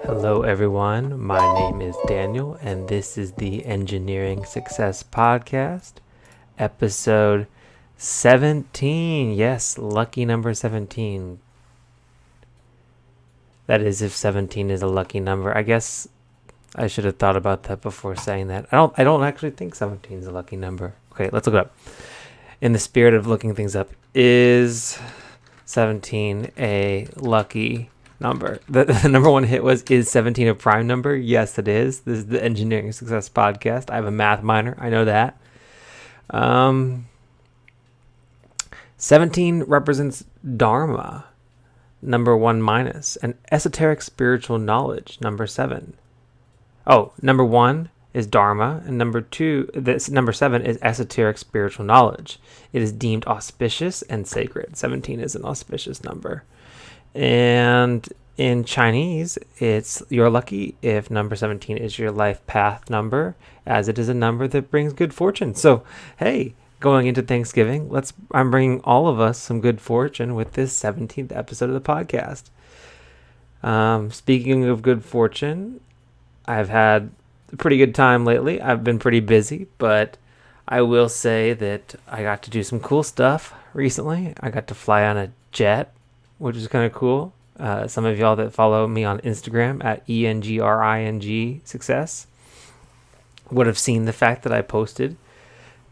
Hello, everyone. My name is Daniel, and this is the ENGRing Success Podcast, episode 17. Yes, lucky number 17. That is, if 17 is a lucky number. I guess I should have thought about that before saying that. I don't actually think 17 is a lucky number. Okay, let's look it up. In the spirit of looking things up, is 17 a lucky number? The number one hit was, is 17 a prime number? Yes, it is. This is the ENGRing Success Podcast. I have a math minor. I know that. 17 represents Dharma, number 1 minus, and esoteric spiritual knowledge, number 7. Oh, number 1 is Dharma, and number 7 is esoteric spiritual knowledge. It is deemed auspicious and sacred. 17 is an auspicious number. And in Chinese, it's you're lucky if number 17 is your life path number, as it is a number that brings good fortune. So, hey, going into Thanksgiving, I'm bringing all of us some good fortune with this 17th episode of the podcast. Speaking of good fortune, I've had a pretty good time lately. I've been pretty busy, but I will say that I got to do some cool stuff recently. I got to fly on a jet, which is kind of cool. Some of y'all that follow me on Instagram at ENGRing Success would have seen the fact that I posted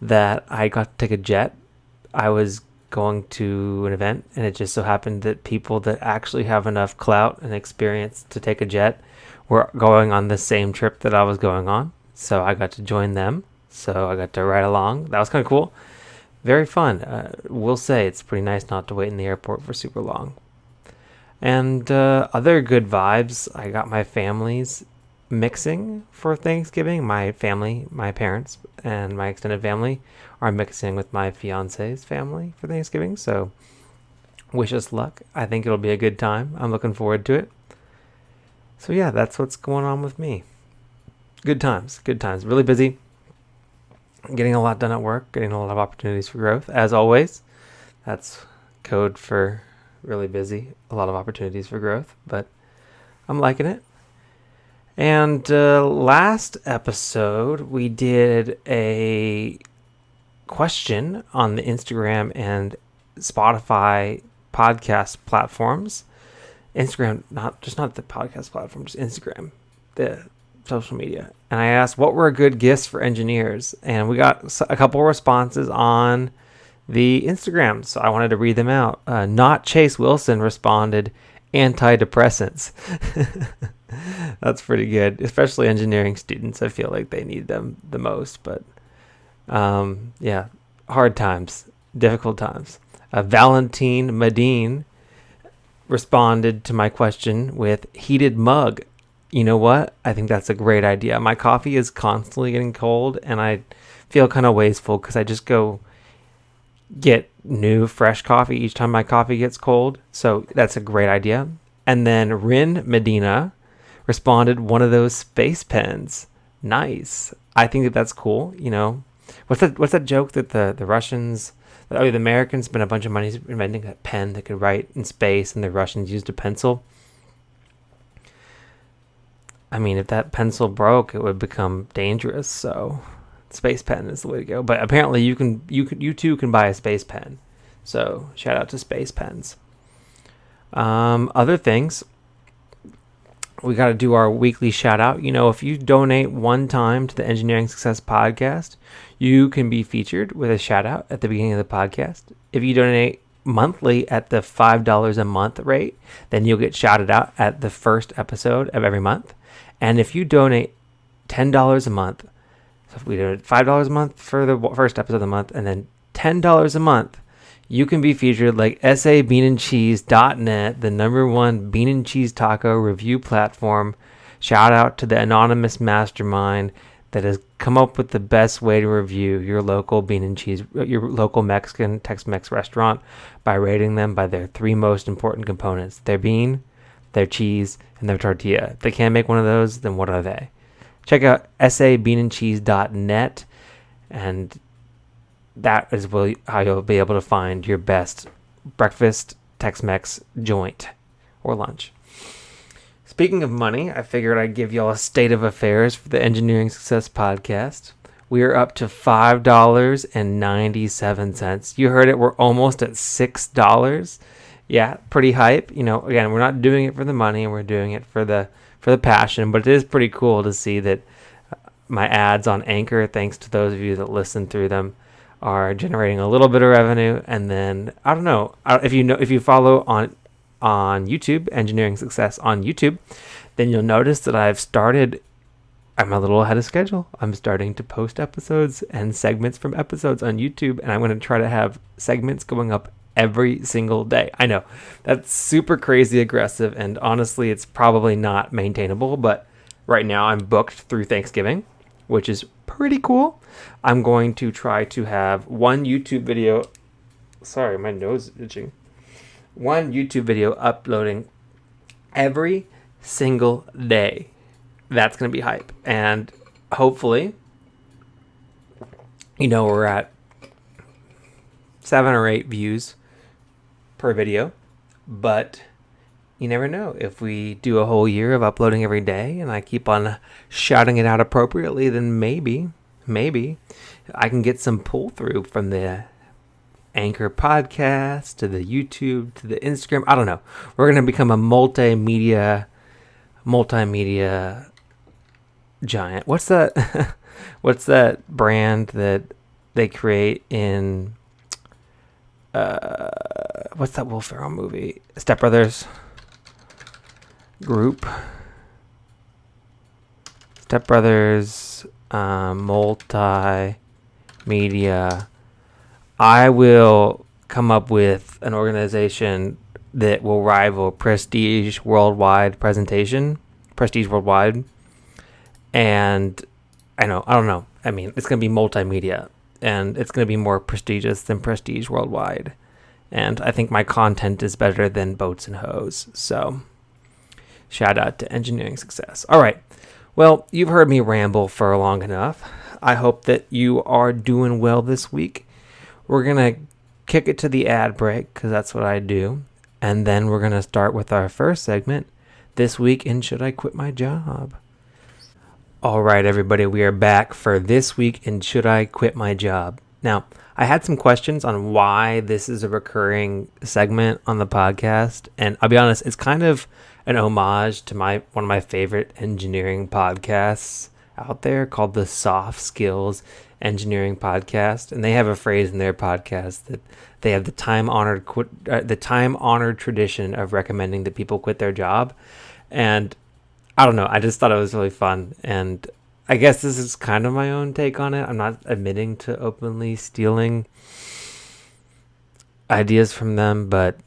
that I got to take a jet. I was going to an event, and it just so happened that people that actually have enough clout and experience to take a jet were going on the same trip that I was going on. So I got to join them. So I got to ride along. That was kind of cool. Very fun. We'll say it's pretty nice not to wait in the airport for super long. And other good vibes, I got my families mixing for Thanksgiving. My family, my parents, and my extended family are mixing with my fiance's family for Thanksgiving. So wish us luck. I think it'll be a good time. I'm looking forward to it. So yeah, that's what's going on with me. Good times. Really busy. Getting a lot done at work. Getting a lot of opportunities for growth. As always, that's code for really busy. A lot of opportunities for growth. But I'm liking it. And last episode, we did a question on the Instagram and Spotify podcast platforms. Instagram, not the podcast platform, just Instagram, the social media. And I asked what were good gifts for engineers, and we got a couple responses on the Instagram, so I wanted to read them out. Not Chase Wilson responded, antidepressants. That's pretty good, especially engineering students. I feel like they need them the most, but yeah, hard times, difficult times. Valentine Medine responded to my question with heated mug. You know what? I think that's a great idea. My coffee is constantly getting cold, and I feel kind of wasteful because I just go get new fresh coffee each time my coffee gets cold. So that's a great idea. And then Rin Medina responded, one of those space pens. Nice. I think that's cool. You know, what's that joke that the Russians, the Americans spent a bunch of money inventing a pen that could write in space, and the Russians used a pencil. I mean, if that pencil broke, it would become dangerous. So, space pen is the way to go. But apparently, you too can buy a space pen. So, shout out to space pens. Other things, we got to do our weekly shout out. You know, if you donate one time to the ENGRing Success Podcast, you can be featured with a shout out at the beginning of the podcast. If you donate monthly at the $5 a month rate, then you'll get shouted out at the first episode of every month. And if you donate $10 a month, so if we donate $5 a month for the first episode of the month, and then $10 a month, you can be featured like sabeanandcheese.net, the #1 bean and cheese taco review platform. Shout out to the anonymous mastermind that has come up with the best way to review your local bean and cheese, your local Mexican Tex-Mex restaurant by rating them by their 3 most important components: their bean, their cheese, and their tortilla. If they can't make one of those, then what are they? Check out sabeanandcheese.net, and that is how you'll be able to find your best breakfast Tex-Mex joint or lunch. Speaking of money, I figured I'd give y'all a state of affairs for the Engineering Success Podcast. We are up to $5.97. You heard it. We're almost at $6. Yeah, pretty hype. Again, we're not doing it for the money. We're doing it for the passion. But it is pretty cool to see that my ads on Anchor, thanks to those of you that listen through them, are generating a little bit of revenue. And then I don't know if you follow on YouTube, Engineering Success on YouTube, then you'll notice that I'm a little ahead of schedule. I'm starting to post episodes and segments from episodes on YouTube, and I'm going to try to have segments going up every single day. I know that's super crazy aggressive, and honestly, it's probably not maintainable, but right now I'm booked through Thanksgiving, which is pretty cool. I'm going to try to have one YouTube video. Sorry, my nose is itching. One YouTube video uploading every single day. That's going to be hype. And hopefully, we're at 7 or 8 views per video. But you never know. If we do a whole year of uploading every day and I keep on shouting it out appropriately, then maybe I can get some pull through from the Anchor podcast to the YouTube to the Instagram. I don't know. We're going to become a multimedia giant. What's that? What's that brand that they create in what's that Will Ferrell movie? Step Brothers group. Step Brothers multimedia. I will come up with an organization that will rival Prestige Worldwide. And I don't know. I mean, it's going to be multimedia, and it's going to be more prestigious than Prestige Worldwide. And I think my content is better than Boats and Hoes. So shout out to Engineering Success. All right. Well, you've heard me ramble for long enough. I hope that you are doing well this week. We're going to kick it to the ad break because that's what I do. And then we're going to start with our first segment, This Week in Should I Quit My Job? All right, everybody, we are back for This Week in Should I Quit My Job? Now, I had some questions on why this is a recurring segment on the podcast. And I'll be honest, it's kind of an homage to one of my favorite engineering podcasts out there called the Soft Skills Engineering Podcast, and they have a phrase in their podcast that they have the time-honored tradition of recommending that people quit their job. And I don't know, I just thought it was really fun, and I guess this is kind of my own take on it. I'm not admitting to openly stealing ideas from them, but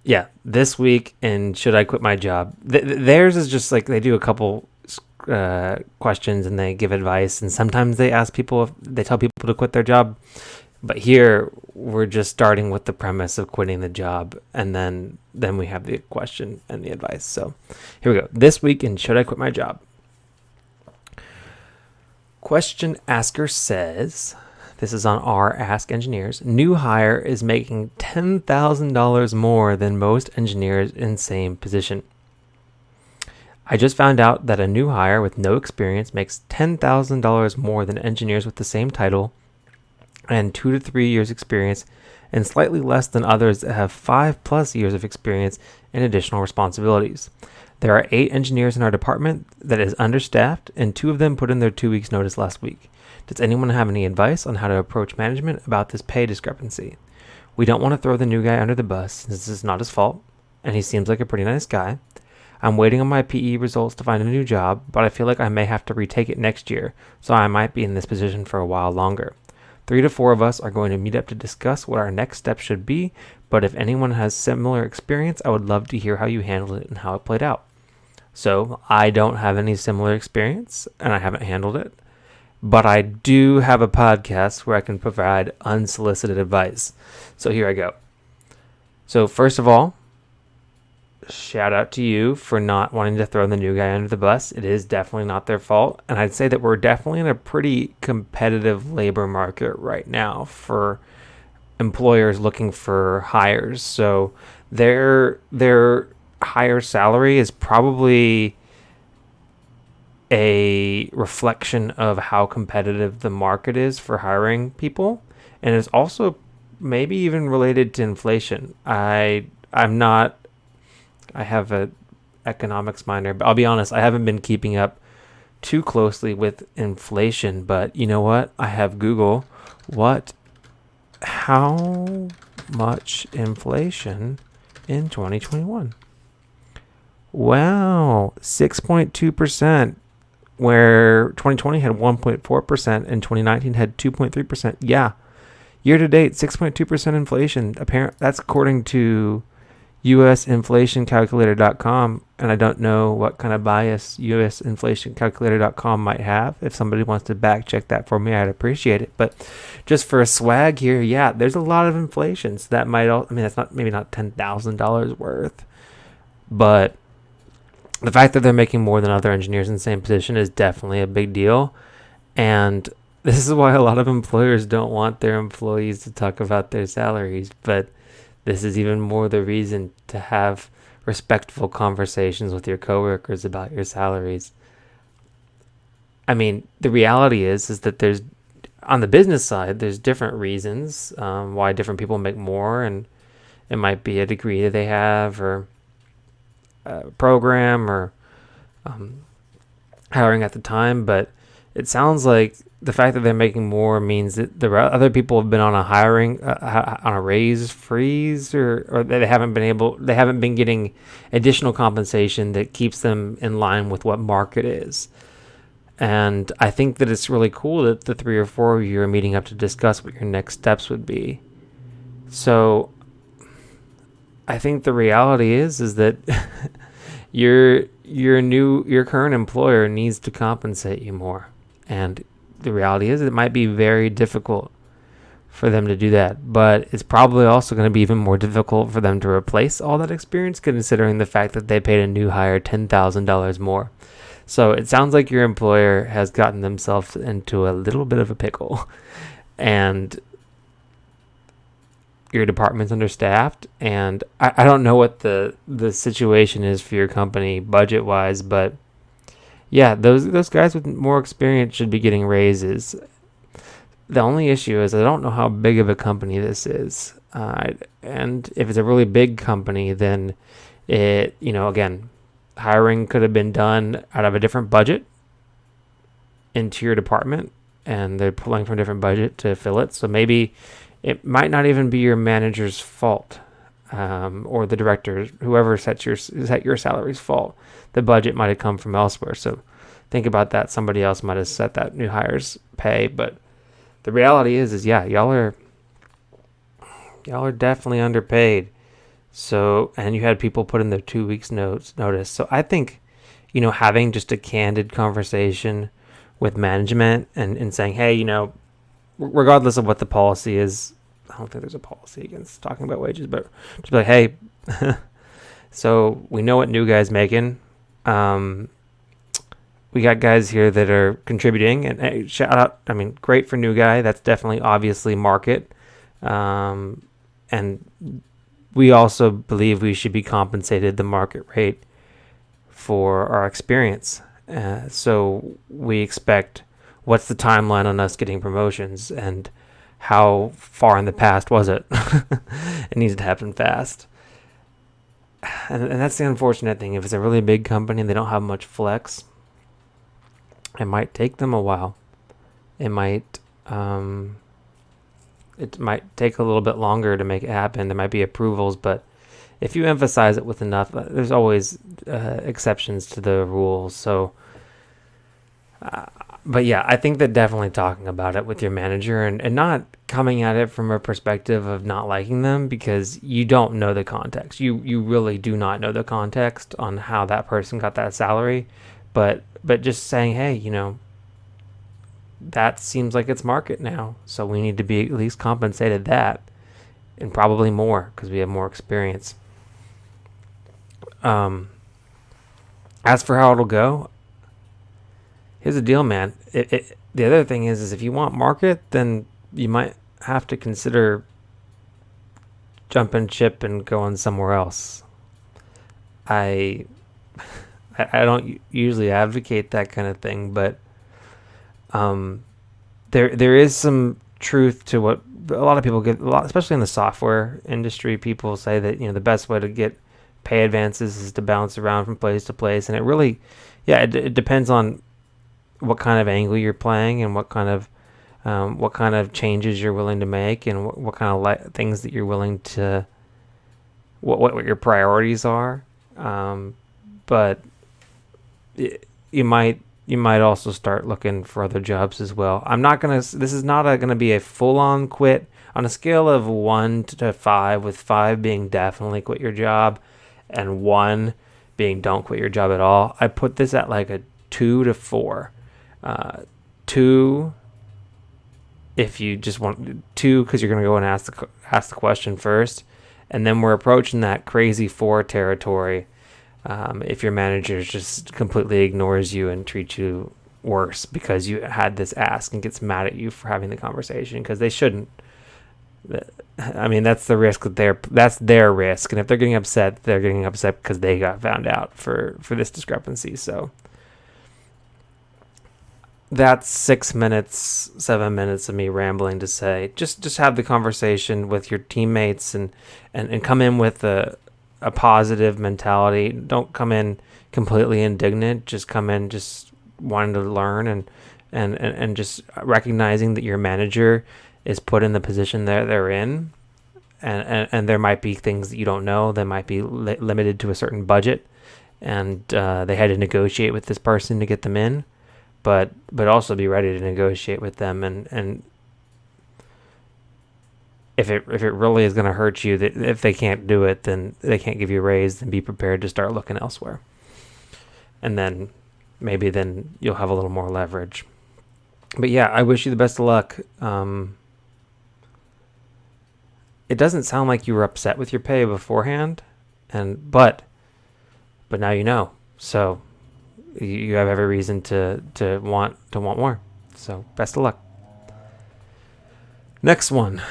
yeah, This Week in Should I Quit My Job? Theirs is just like they do a couple questions and they give advice, and sometimes they tell people to quit their job, but here we're just starting with the premise of quitting the job, and then we have the question and the advice. So here we go. This week in Should I Quit My Job? Question asker says, this is on our Ask Engineers, new hire is making $10,000 more than most engineers in same position. I just found out that a new hire with no experience makes $10,000 more than engineers with the same title and 2 to 3 years experience, and slightly less than others that have 5+ years of experience and additional responsibilities. There are 8 engineers in our department that is understaffed, and 2 of them put in their 2 weeks notice last week. Does anyone have any advice on how to approach management about this pay discrepancy? We don't want to throw the new guy under the bus since this is not his fault, and he seems like a pretty nice guy. I'm waiting on my PE results to find a new job, but I feel like I may have to retake it next year, so I might be in this position for a while longer. 3 to 4 of us are going to meet up to discuss what our next step should be, but if anyone has similar experience, I would love to hear how you handled it and how it played out. So I don't have any similar experience, and I haven't handled it, but I do have a podcast where I can provide unsolicited advice. So here I go. So first of all, shout out to you for not wanting to throw the new guy under the bus. It is definitely not their fault. And I'd say that we're definitely in a pretty competitive labor market right now for employers looking for hires. So their higher salary is probably a reflection of how competitive the market is for hiring people, and it's also maybe even related to inflation. I'm not. I have a economics minor, but I'll be honest, I haven't been keeping up too closely with inflation. But you know what? I have Google. How much inflation in 2021? Wow, 6.2%, where 2020 had 1.4% and 2019 had 2.3%. Yeah, year to date, 6.2% inflation. That's according to usinflationcalculator.com, and I don't know what kind of bias usinflationcalculator.com might have. If somebody wants to back check that for me, I'd appreciate it. But just for a swag here, yeah, there's a lot of inflation. So that might all, I mean, that's not maybe not $10,000 worth, but the fact that they're making more than other engineers in the same position is definitely a big deal. And this is why a lot of employers don't want their employees to talk about their salaries, but this is even more the reason to have respectful conversations with your coworkers about your salaries. I mean, the reality is that there's, on the business side, there's different reasons why different people make more, and it might be a degree that they have, or a program, or hiring at the time. But it sounds like the fact that they're making more means that the other people have been on a hiring on a raise freeze, or they haven't been getting additional compensation that keeps them in line with what market is. And I think that it's really cool that the 3 or 4 of you are meeting up to discuss what your next steps would be. So I think the reality is that your current employer needs to compensate you more. And the reality is it might be very difficult for them to do that, but it's probably also going to be even more difficult for them to replace all that experience, considering the fact that they paid a new hire $10,000 more. So it sounds like your employer has gotten themselves into a little bit of a pickle, and your department's understaffed. And I don't know what the situation is for your company budget wise, but yeah, those guys with more experience should be getting raises. The only issue is I don't know how big of a company this is, and if it's a really big company, then it, again, hiring could have been done out of a different budget into your department, and they're pulling from a different budget to fill it. So maybe it might not even be your manager's fault, or the director's, whoever set your salary's fault. The budget might have come from elsewhere. So think about that. Somebody else might have set that new hire's pay. But the reality is yeah, y'all are definitely underpaid. So, and you had people put in their 2 weeks notice. So I think, having just a candid conversation with management and saying, hey, regardless of what the policy is, I don't think there's a policy against talking about wages, but just be like, hey, so we know what new guys making. We got guys here that are contributing, and hey, shout out. I mean, great for new guy. That's definitely obviously market. And we also believe we should be compensated the market rate for our experience. So we expect, what's the timeline on us getting promotions, and how far in the past was it? It needs to happen fast. And that's the unfortunate thing. If it's a really big company and they don't have much flex, it might take them a while. It might take a little bit longer to make it happen. There might be approvals, but if you emphasize it with enough, there's always exceptions to the rules. So, but yeah, I think that definitely talking about it with your manager, and not coming at it from a perspective of not liking them, because you don't know the context. You really do not know the context on how that person got that salary, but just saying, hey, that seems like it's market now, so we need to be at least compensated that, and probably more because we have more experience. As for how it'll go, here's the deal, man. The other thing is if you want market, then you might have to consider jumping ship and going somewhere else. I I don't usually advocate that kind of thing, but there is some truth to what a lot of people get, especially in the software industry. People say that the best way to get pay advances is to bounce around from place to place, and it really, it depends on what kind of angle you're playing and what kind of changes you're willing to make, and what kind of things that you're willing to, what your priorities are. But you might also start looking for other jobs as well. This is not gonna be a full-on quit. On a scale of 1 to 5, with 5 being definitely quit your job and 1 being don't quit your job at all, I put this at like a 2 to 4. 2 if you just want 2 because you're going to go and ask the question first, and then we're approaching that crazy 4 territory if your manager just completely ignores you and treats you worse because you had this ask and gets mad at you for having the conversation, because they shouldn't. I mean, that's the risk that's their risk, and if they're getting upset because they got found out for this discrepancy. So that's 6 minutes, 7 minutes of me rambling to say, just have the conversation with your teammates and come in with a positive mentality. Don't come in completely indignant. Just come in just wanting to learn and just recognizing that your manager is put in the position that they're in, and there might be things that you don't know. They might be limited to a certain budget, and they had to negotiate with this person to get them in. But also be ready to negotiate with them, and if it really is going to hurt you, that if they can't do it, then they can't give you a raise, then be prepared to start looking elsewhere. And then maybe you'll have a little more leverage. But yeah, I wish you the best of luck. It doesn't sound like you were upset with your pay beforehand, but now you know. So you have every reason to want more. So best of luck. Next one.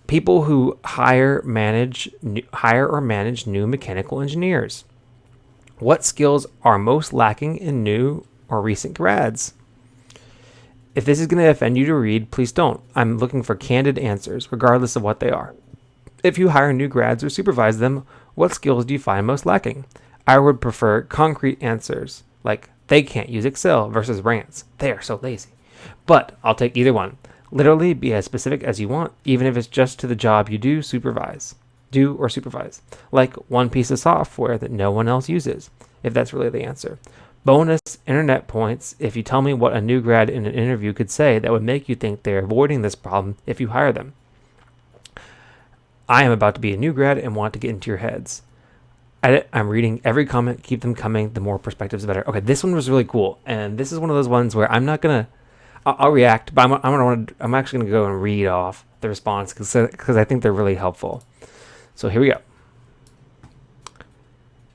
People who hire or manage new mechanical engineers. What skills are most lacking in new or recent grads? If this is going to offend you to read, please don't. I'm looking for candid answers, regardless of what they are. If you hire new grads or supervise them, what skills do you find most lacking? I would prefer concrete answers, like they can't use Excel versus rants. They are so lazy. But I'll take either one. Literally be as specific as you want, even if it's just to the job you do or supervise. Like one piece of software that no one else uses, if that's really the answer. Bonus internet points if you tell me what a new grad in an interview could say that would make you think they're avoiding this problem if you hire them. I am about to be a new grad and want to get into your heads. Edit, I'm reading every comment. Keep them coming. The more perspectives, the better. Okay, this one was really cool, and this is one of those ones where I'm not gonna. I'll react, but I'm actually gonna go and read off the response because I think they're really helpful. So here we go.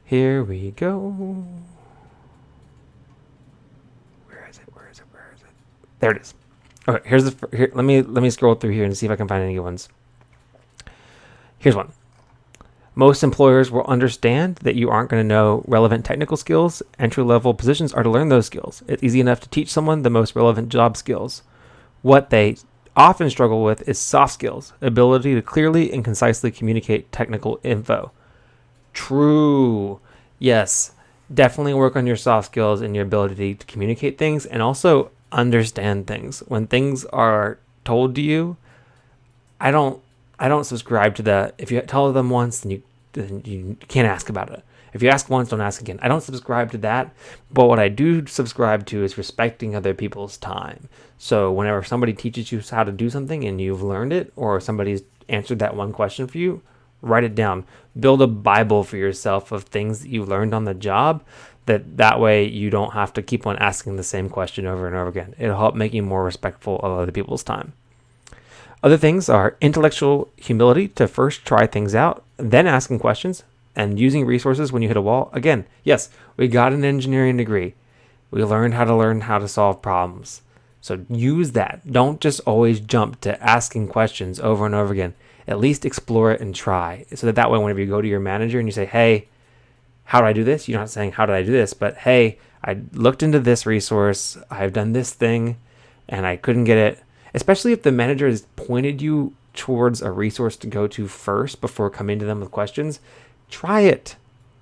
Here we go. Where is it? There it is. Okay, here. Let me scroll through here and see if I can find any good ones. Here's one. Most employers will understand that you aren't going to know relevant technical skills. Entry-level positions are to learn those skills. It's easy enough to teach someone the most relevant job skills. What they often struggle with is soft skills, ability to clearly and concisely communicate technical info. True. Yes, definitely work on your soft skills and your ability to communicate things and also understand things. When things are told to you, I don't subscribe to that. If you tell them once, then you can't ask about it. If you ask once, don't ask again. I don't subscribe to that. But what I do subscribe to is respecting other people's time. So whenever somebody teaches you how to do something and you've learned it, or somebody's answered that one question for you, write it down. Build a Bible for yourself of things that you learned on the job. That way you don't have to keep on asking the same question over and over again. It'll help make you more respectful of other people's time. Other things are intellectual humility to first try things out, then asking questions, and using resources when you hit a wall. Again, yes, we got an engineering degree. We learn how to solve problems. So use that. Don't just always jump to asking questions over and over again. At least explore it and try. So that way, whenever you go to your manager and you say, hey, how do I do this? You're not saying, how did I do this? But hey, I looked into this resource, I've done this thing, and I couldn't get it. Especially if the manager has pointed you towards a resource to go to first before coming to them with questions, try it.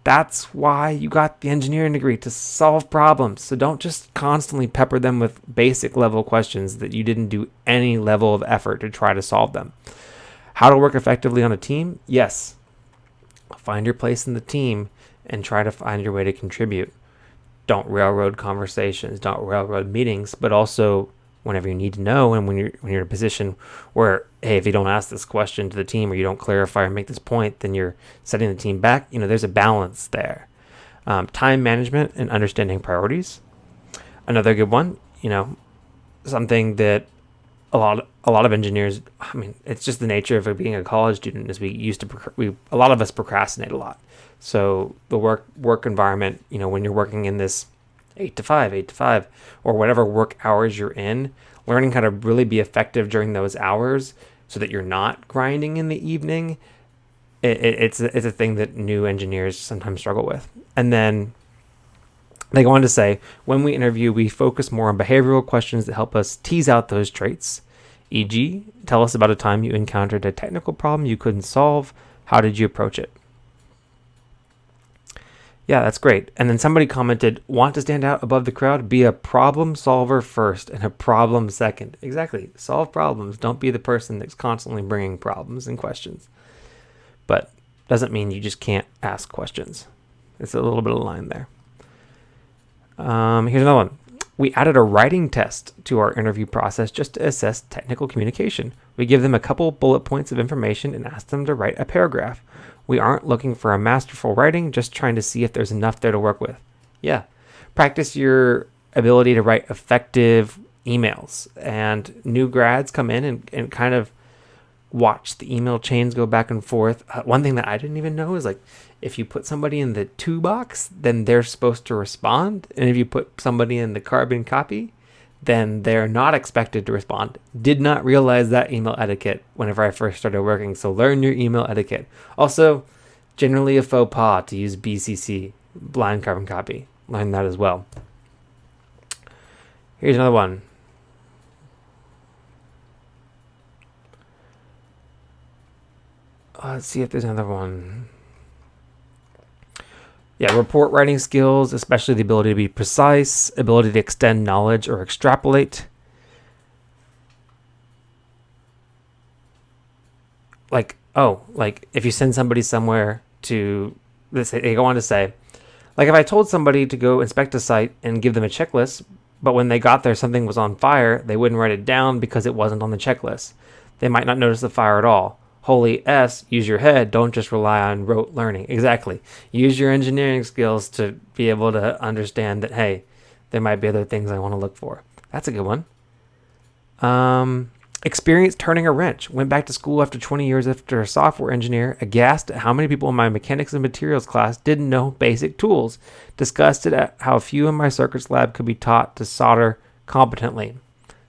That's why you got the engineering degree, to solve problems. So don't just constantly pepper them with basic level questions that you didn't do any level of effort to try to solve them. How to work effectively on a team? Yes. Find your place in the team and try to find your way to contribute. Don't railroad conversations, don't railroad meetings, but also whenever you need to know, and when you're in a position where, hey, if you don't ask this question to the team or you don't clarify or make this point, then you're setting the team back. There's a balance there. Time management and understanding priorities. Another good one. Something that a lot of engineers. I mean, it's just the nature of being a college student. Is a lot of us procrastinate a lot. So the work environment. When you're working in this 8 to 5, or whatever work hours you're in, learning how to really be effective during those hours so that you're not grinding in the evening, it's a thing that new engineers sometimes struggle with. And then they go on to say, when we interview, we focus more on behavioral questions that help us tease out those traits. E.g., tell us about a time you encountered a technical problem you couldn't solve. How did you approach it? Yeah, that's great. And then somebody commented, want to stand out above the crowd? Be a problem solver first and a problem second. Exactly. Solve problems. Don't be the person that's constantly bringing problems and questions. But doesn't mean you just can't ask questions. It's a little bit of a line there. Here's another one. We added a writing test to our interview process just to assess technical communication. We give them a couple bullet points of information and ask them to write a paragraph. We aren't looking for a masterful writing, just trying to see if there's enough there to work with. Yeah. Practice your ability to write effective emails. And new grads come in and kind of watch the email chains go back and forth. One thing that I didn't even know is, like, if you put somebody in the to box, then they're supposed to respond. And if you put somebody in the carbon copy, then they're not expected to respond. Did not realize that email etiquette whenever I first started working. So learn your email etiquette. Also, generally a faux pas to use BCC, blind carbon copy. Learn that as well. Here's another one. Let's see if there's another one. Yeah, report writing skills, especially the ability to be precise, ability to extend knowledge or extrapolate. Like if you send somebody somewhere to, they go on to say, like if I told somebody to go inspect a site and give them a checklist, but when they got there something was on fire, they wouldn't write it down because it wasn't on the checklist. They might not notice the fire at all. Holy S, use your head. Don't just rely on rote learning. Exactly. Use your engineering skills to be able to understand that, hey, there might be other things I want to look for. That's a good one. Experience turning a wrench. Went back to school after 20 years after a software engineer, aghast at how many people in my mechanics and materials class didn't know basic tools. Disgusted at how few in my circuits lab could be taught to solder competently.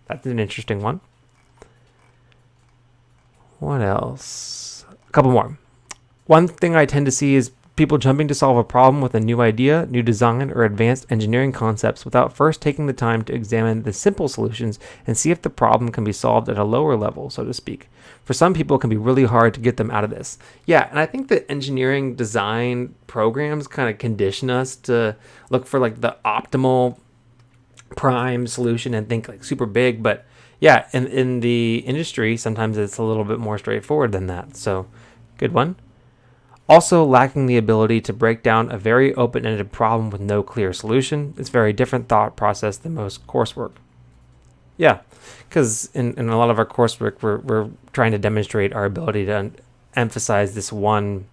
That's an interesting one. What else? A couple more. One thing I tend to see is people jumping to solve a problem with a new idea, new design, or advanced engineering concepts without first taking the time to examine the simple solutions and see if the problem can be solved at a lower level, so to speak. For some people, it can be really hard to get them out of this. Yeah, and I think that engineering design programs kind of condition us to look for like the optimal prime solution and think like super big, but yeah, in the industry, sometimes it's a little bit more straightforward than that. So, good one. Also, lacking the ability to break down a very open-ended problem with no clear solution. It's a very different thought process than most coursework. Yeah, because in a lot of our coursework, we're trying to demonstrate our ability to emphasize this one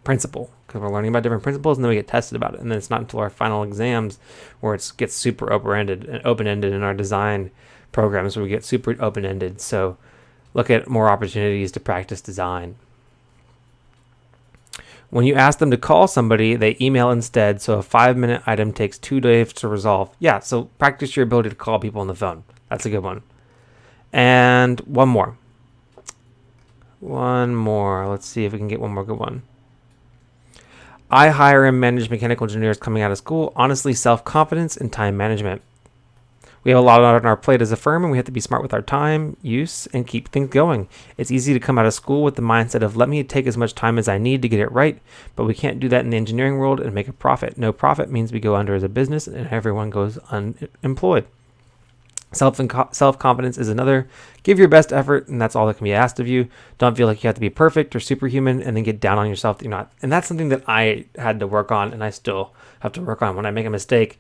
principle, because we're learning about different principles and then we get tested about it. And then it's not until our final exams where it gets super open-ended in our design programs where we get super open-ended. So look at more opportunities to practice design. When you ask them to call somebody, they email instead, so a 5-minute item takes 2 days to resolve. Yeah, so practice your ability to call people on the phone. That's a good one. And one more. Let's see if we can get one more good one. I hire and manage mechanical engineers coming out of school. Honestly, self-confidence and time management. We have a lot on our plate as a firm, and we have to be smart with our time use and keep things going. It's easy to come out of school with the mindset of let me take as much time as I need to get it right, but we can't do that in the engineering world and make a profit. No profit means we go under as a business and everyone goes unemployed. Self-confidence is another. Give your best effort, and that's all that can be asked of you. Don't feel like you have to be perfect or superhuman and then get down on yourself that you're not. And that's something that I had to work on, and I still have to work on. When I make a mistake,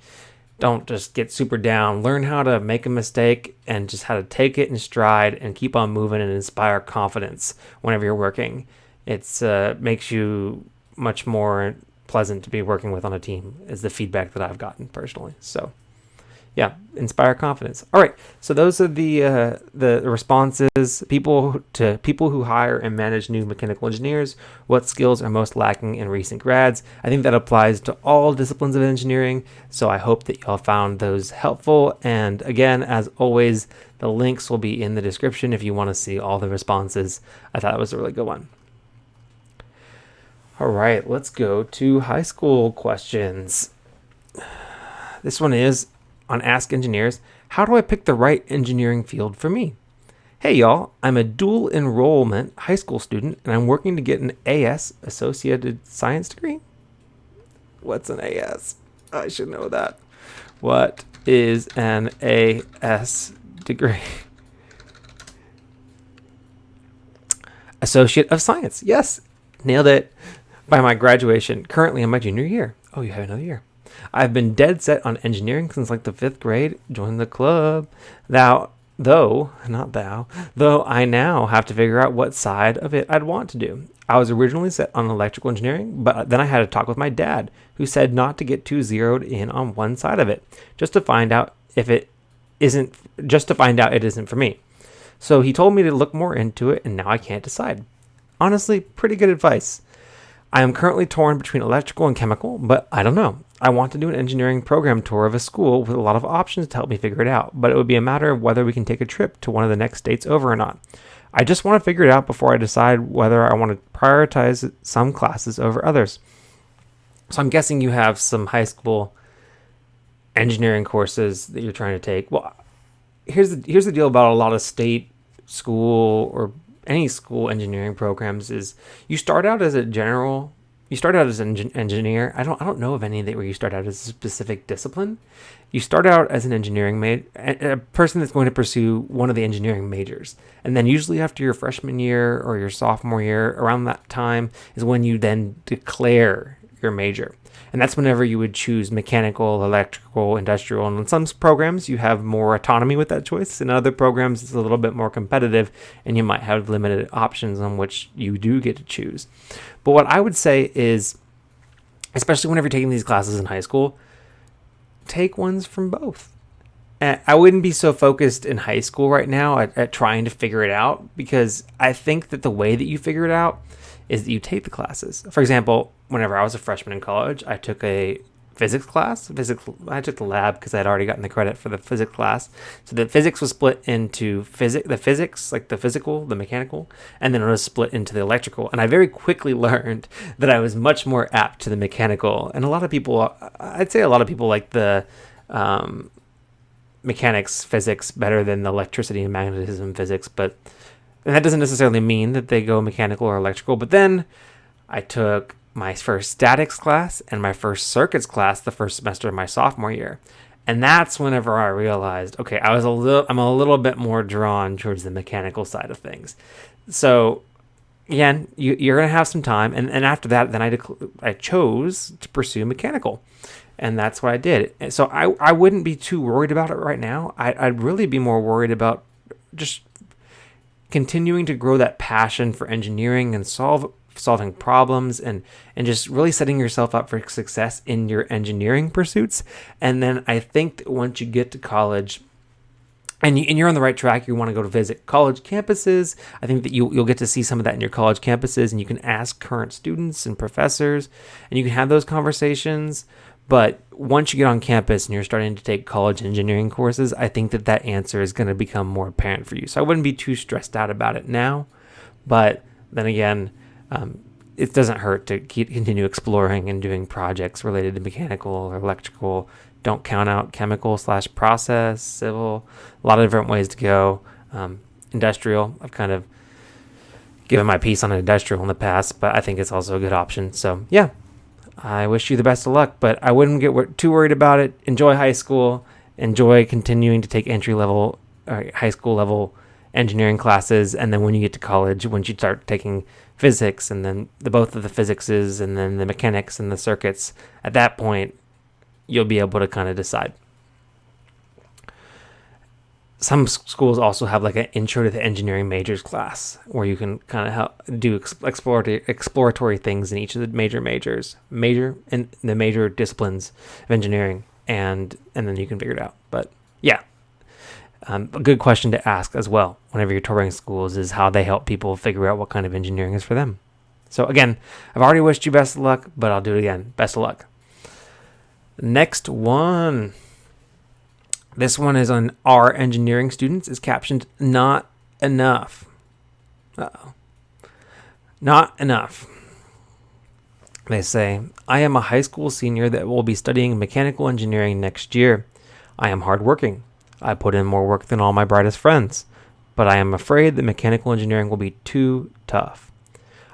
don't just get super down. Learn how to make a mistake and just how to take it in stride and keep on moving and inspire confidence whenever you're working. It's makes you much more pleasant to be working with on a team, is the feedback that I've gotten personally. So yeah, inspire confidence. All right, so those are the responses. People who hire and manage new mechanical engineers. What skills are most lacking in recent grads? I think that applies to all disciplines of engineering. So I hope that y'all found those helpful. And again, as always, the links will be in the description if you want to see all the responses. I thought it was a really good one. All right, let's go to high school questions. This one is on Ask Engineers, how do I pick the right engineering field for me? Hey y'all, I'm a dual enrollment high school student and I'm working to get an AS, Associated Science degree. What's an AS? I should know that. What is an AS degree? Associate of Science. Yes, nailed it. By my graduation, currently in my junior year. Oh, you have another year. I've been dead set on engineering since like the 5th grade. Join the club. Though I now have to figure out what side of it I'd want to do. I was originally set on electrical engineering, but then I had a talk with my dad, who said not to get too zeroed in on one side of it, just to find out it isn't for me. So he told me to look more into it, and now I can't decide. Honestly, pretty good advice. I am currently torn between electrical and chemical, but I don't know. I want to do an engineering program tour of a school with a lot of options to help me figure it out, but it would be a matter of whether we can take a trip to one of the next states over or not. I just want to figure it out before I decide whether I want to prioritize some classes over others. So I'm guessing you have some high school engineering courses that you're trying to take. Well, here's the deal about a lot of state school or any school engineering programs is you start out as an engineer. I don't know of any where you start out as a specific discipline. You start out as an engineering a person that's going to pursue one of the engineering majors. And then usually after your freshman year or your sophomore year, around that time is when you then declare your major. And that's whenever you would choose mechanical, electrical, industrial. And in some programs, you have more autonomy with that choice. In other programs, it's a little bit more competitive, and you might have limited options on which you do get to choose. But what I would say is, especially whenever you're taking these classes in high school, take ones from both. And I wouldn't be so focused in high school right now at trying to figure it out, because I think that the way that you figure it out is that you take the classes. For example, whenever I was a freshman in college, I took a physics class. I took the lab because I had already gotten the credit for the physics class. So the physics was split into the physics, like the physical, the mechanical, and then it was split into the electrical. And I very quickly learned that I was much more apt to the mechanical. And I'd say a lot of people like the mechanics physics better than the electricity and magnetism physics, and that doesn't necessarily mean that they go mechanical or electrical. But then I took my first statics class and my first circuits class the first semester of my sophomore year. And that's whenever I realized, okay, I'm a little bit more drawn towards the mechanical side of things. So again, you're going to have some time. And after that, then I chose to pursue mechanical. And that's what I did. And so I wouldn't be too worried about it right now. I'd really be more worried about just continuing to grow that passion for engineering and solving problems and just really setting yourself up for success in your engineering pursuits. And then I think that once you get to college and you're on the right track, you want to go to visit college campuses. I think that you'll get to see some of that in your college campuses, and you can ask current students and professors and you can have those conversations. But once you get on campus and you're starting to take college engineering courses, I think that answer is going to become more apparent for you. So I wouldn't be too stressed out about it now. But then again, it doesn't hurt to continue exploring and doing projects related to mechanical or electrical. Don't count out chemical/process, civil, a lot of different ways to go. Industrial, I've kind of given my piece on industrial in the past, but I think it's also a good option. So yeah, I wish you the best of luck, but I wouldn't get too worried about it. Enjoy high school. Enjoy continuing to take entry level, high school level engineering classes, and then when you get to college, once you start taking physics, and then both of the physicses, and then the mechanics and the circuits, at that point, you'll be able to kind of decide. Some schools also have like an intro to the engineering majors class where you can kind of do exploratory things in each of the major disciplines of engineering, and then you can figure it out. But yeah, a good question to ask as well whenever you're touring schools is how they help people figure out what kind of engineering is for them. So again, I've already wished you best of luck, but I'll do it again. Best of luck. Next one. This one is on our engineering students. Is captioned, "Not enough." Uh-oh. Not enough. They say, "I am a high school senior that will be studying mechanical engineering next year. I am hardworking. I put in more work than all my brightest friends, but I am afraid that mechanical engineering will be too tough.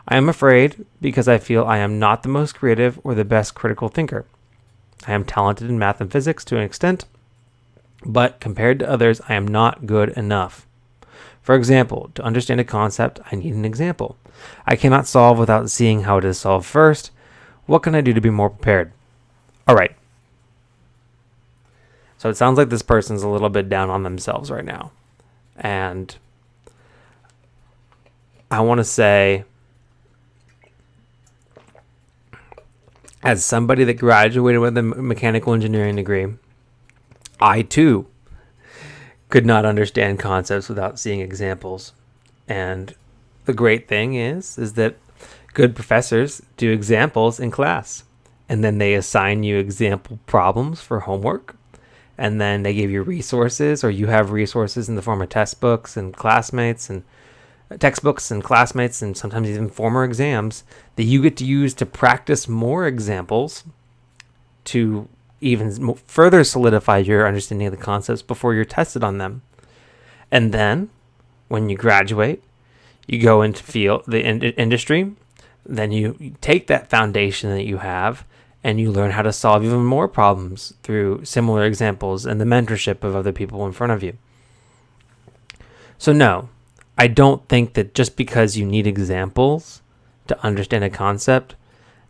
I am afraid because I feel I am not the most creative or the best critical thinker. I am talented in math and physics to an extent, but compared to others, I am not good enough. For example, to understand a concept, I need an example. I cannot solve without seeing how it is solved first. What can I do to be more prepared?" All right. So it sounds like this person's a little bit down on themselves right now. And I want to say, as somebody that graduated with a mechanical engineering degree, I too could not understand concepts without seeing examples. And the great thing is that good professors do examples in class, and then they assign you example problems for homework, and then they give you resources, or you have resources in the form of textbooks and classmates, and sometimes even former exams that you get to use to practice more examples to even further solidify your understanding of the concepts before you're tested on them. And then when you graduate, you go into the industry, then you take that foundation that you have and you learn how to solve even more problems through similar examples and the mentorship of other people in front of you. So no, I don't think that just because you need examples to understand a concept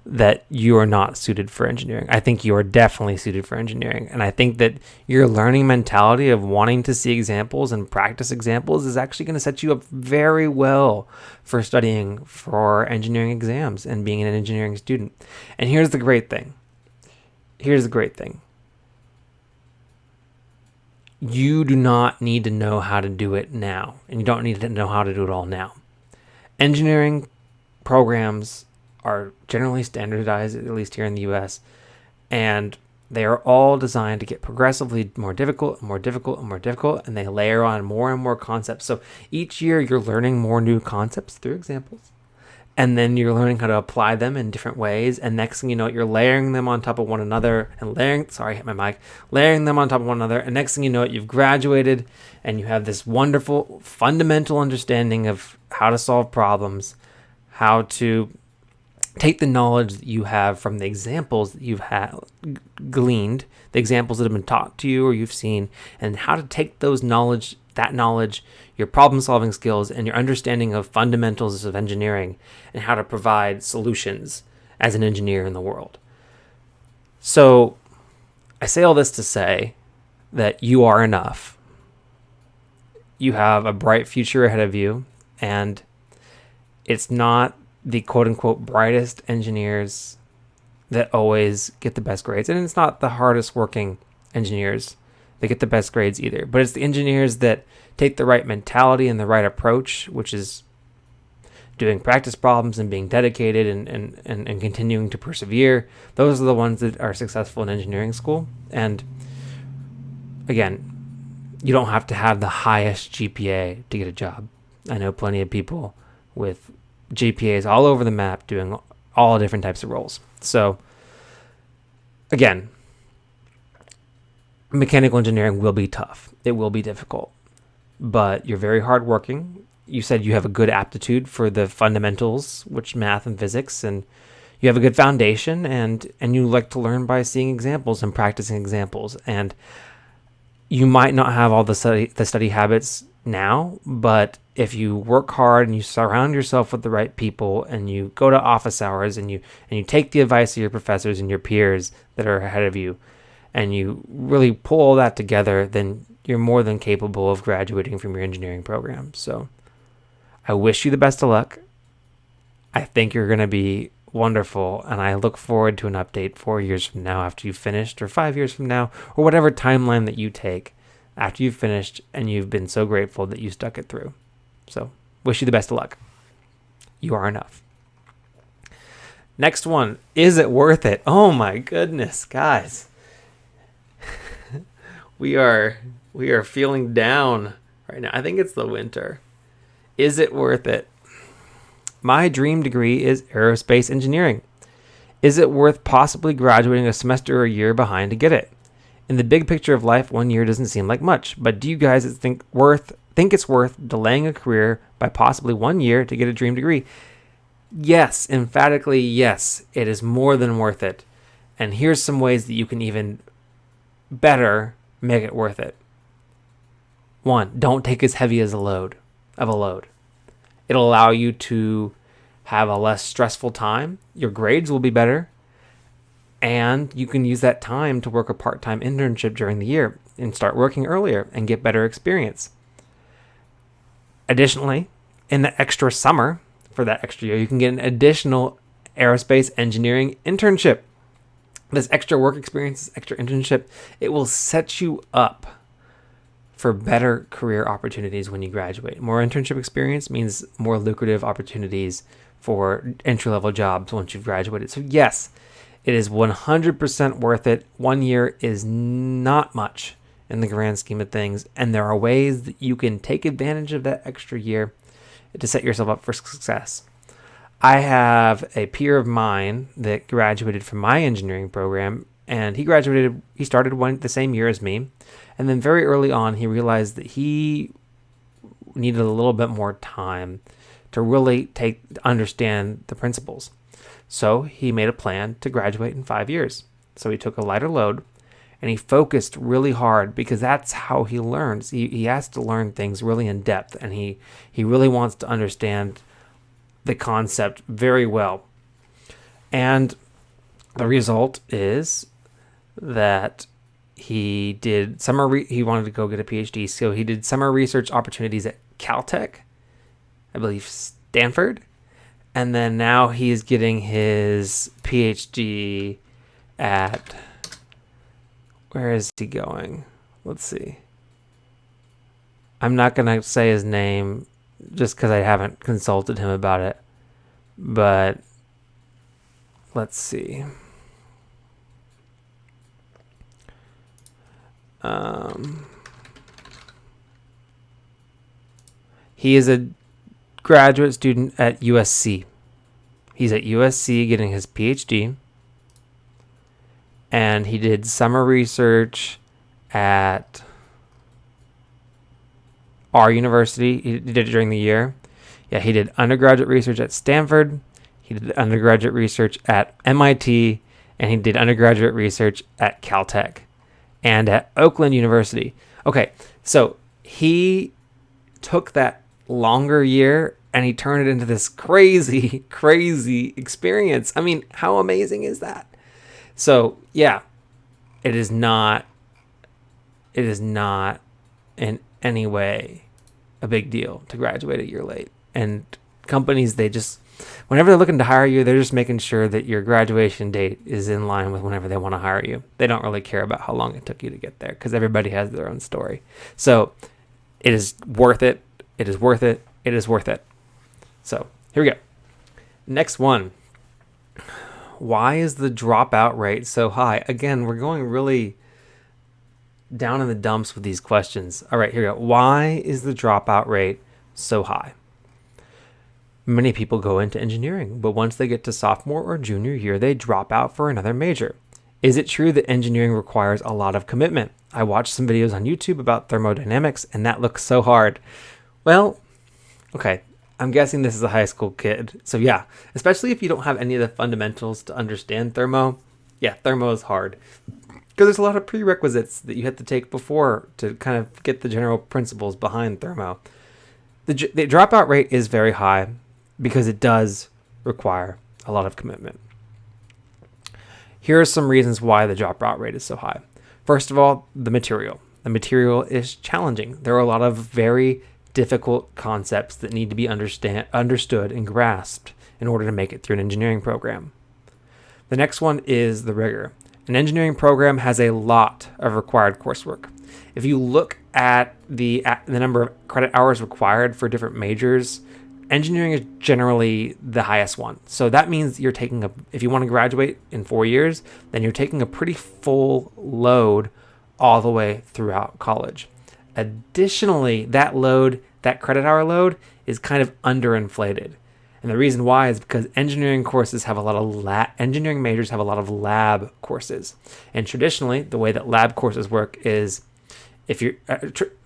that you are not suited for engineering. I think you are definitely suited for engineering. And I think that your learning mentality of wanting to see examples and practice examples is actually going to set you up very well for studying for engineering exams and being an engineering student. And here's the great thing. You do not need to know how to do it now. And you don't need to know how to do it all now. Engineering programs are generally standardized, at least here in the US, and they are all designed to get progressively more difficult, and they layer on more and more concepts. So each year you're learning more new concepts through examples, and then you're learning how to apply them in different ways, and next thing you know, you're layering them on top of one another, and layering them on top of one another, and next thing you know, you've graduated, and you have this wonderful fundamental understanding of how to solve problems, how to take the knowledge that you have from the examples that you've gleaned, the examples that have been taught to you or you've seen, and how to take that knowledge, your problem-solving skills, and your understanding of fundamentals of engineering, and how to provide solutions as an engineer in the world. So I say all this to say that you are enough. You have a bright future ahead of you, and it's not the quote-unquote brightest engineers that always get the best grades. And it's not the hardest working engineers that get the best grades either. But it's the engineers that take the right mentality and the right approach, which is doing practice problems and being dedicated and continuing to persevere. Those are the ones that are successful in engineering school. And again, you don't have to have the highest GPA to get a job. I know plenty of people with GPAs all over the map doing all different types of roles. So again, mechanical engineering will be tough. It will be difficult, but you're very hardworking. You said you have a good aptitude for the fundamentals, which math and physics, and you have a good foundation, and you like to learn by seeing examples and practicing examples. And you might not have all the study habits now, but if you work hard and you surround yourself with the right people and you go to office hours and you take the advice of your professors and your peers that are ahead of you, and you really pull all that together, then you're more than capable of graduating from your engineering program. So I wish you the best of luck. I think you're going to be wonderful, and I look forward to an update 4 years from now after you've finished, or 5 years from now, or whatever timeline that you take after you've finished and you've been so grateful that you stuck it through. So wish you the best of luck. You are enough. Next one, is it worth it? Oh my goodness, guys. We are feeling down right now. I think it's the winter. Is it worth it? My dream degree is aerospace engineering. Is it worth possibly graduating a semester or a year behind to get it? In the big picture of life, 1 year doesn't seem like much, but do you guys think it's worth delaying a career by possibly 1 year to get a dream degree? Yes, emphatically yes, it is more than worth it. And here's some ways that you can even better make it worth it. 1, don't take as heavy as a load. It'll allow you to have a less stressful time. Your grades will be better. And you can use that time to work a part-time internship during the year and start working earlier and get better experience. Additionally, in the extra summer, for that extra year, you can get an additional aerospace engineering internship. This extra work experience, this extra internship, it will set you up for better career opportunities when you graduate. More internship experience means more lucrative opportunities for entry-level jobs once you've graduated. So yes, it is 100% worth it. 1 year is not much in the grand scheme of things, and there are ways that you can take advantage of that extra year to set yourself up for success. I have a peer of mine that graduated from my engineering program, and he started the same year as me. And then very early on, he realized that he needed a little bit more time to really understand the principles. So he made a plan to graduate in 5 years. So he took a lighter load and he focused really hard, because that's how he learns. He has to learn things really in depth, and he really wants to understand the concept very well. And the result is that he did he wanted to go get a PhD, so he did summer research opportunities at Caltech, I believe Stanford, and then now he's getting his PhD at, where is he going? Let's see. I'm not going to say his name just because I haven't consulted him about it, but let's see. He is a graduate student at USC. He's at USC getting his PhD, and he did summer research at our university. He did it during the year. Yeah, he did undergraduate research at Stanford. He did undergraduate research at MIT, and he did undergraduate research at Caltech and at Oakland University. Okay, so he took that longer year and he turned it into this crazy, crazy experience. I mean, how amazing is that? So yeah, it is not in any way a big deal to graduate a year late. And companies, whenever they're looking to hire you, they're just making sure that your graduation date is in line with whenever they want to hire you. They don't really care about how long it took you to get there, because everybody has their own story. So it is worth it. It is worth it. It is worth it. So here we go. Next one. Why is the dropout rate so high? Again, we're going really down in the dumps with these questions. All right, here we go. Why is the dropout rate so high? Many people go into engineering, but once they get to sophomore or junior year, they drop out for another major. Is it true that engineering requires a lot of commitment? I watched some videos on YouTube about thermodynamics, and that looks so hard. Well, okay, I'm guessing this is a high school kid. So yeah, especially if you don't have any of the fundamentals to understand thermo. Yeah, thermo is hard. Because there's a lot of prerequisites that you have to take before to kind of get the general principles behind thermo. The dropout rate is very high because it does require a lot of commitment. Here are some reasons why the dropout rate is so high. First of all, the material. The material is challenging. There are a lot of very difficult concepts that need to be understood and grasped in order to make it through an engineering program. The next one is the rigor. An engineering program has a lot of required coursework. If you look at the number of credit hours required for different majors, engineering is generally the highest one. So that means you're taking if you want to graduate in 4 years, then you're taking a pretty full load all the way throughout college. Additionally, that credit hour load is kind of underinflated. And the reason why is because engineering majors have a lot of lab courses. And traditionally, the way that lab courses work is the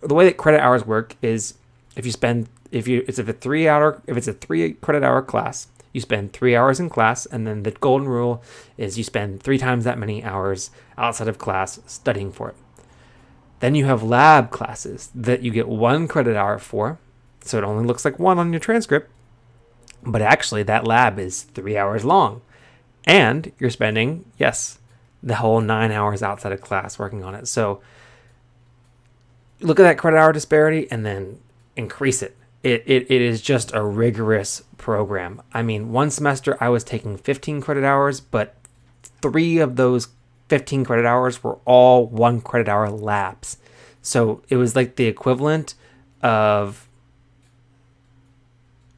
way that credit hours work is if it's a 3 credit hour class, you spend 3 hours in class, and then the golden rule is you spend 3 times that many hours outside of class studying for it. Then you have lab classes that you get 1 credit hour for, so it only looks like 1 on your transcript, but actually that lab is 3 hours long, and you're spending, the whole 9 hours outside of class working on it. So look at that credit hour disparity and then increase it. It is just a rigorous program. I mean, one semester I was taking 15 credit hours, but 3 of those 15 credit hours were all 1 credit hour labs. So it was like the equivalent of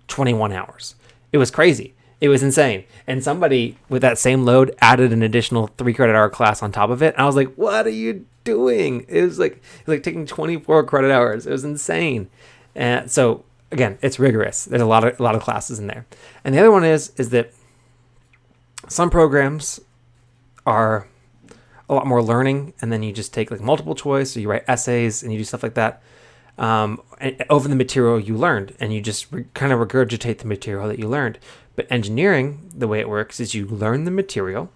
21 hours. It was crazy. It was insane. And somebody with that same load added an additional 3 credit hour class on top of it. And I was like, what are you doing? It was like taking 24 credit hours. It was insane. And so again, it's rigorous. There's a lot of classes in there. And the other one is that some programs are a lot more learning, and then you just take like multiple choice, or you write essays and you do stuff like that over the material you learned, and you just kind of regurgitate the material that you learned. But engineering, the way it works is you learn the material,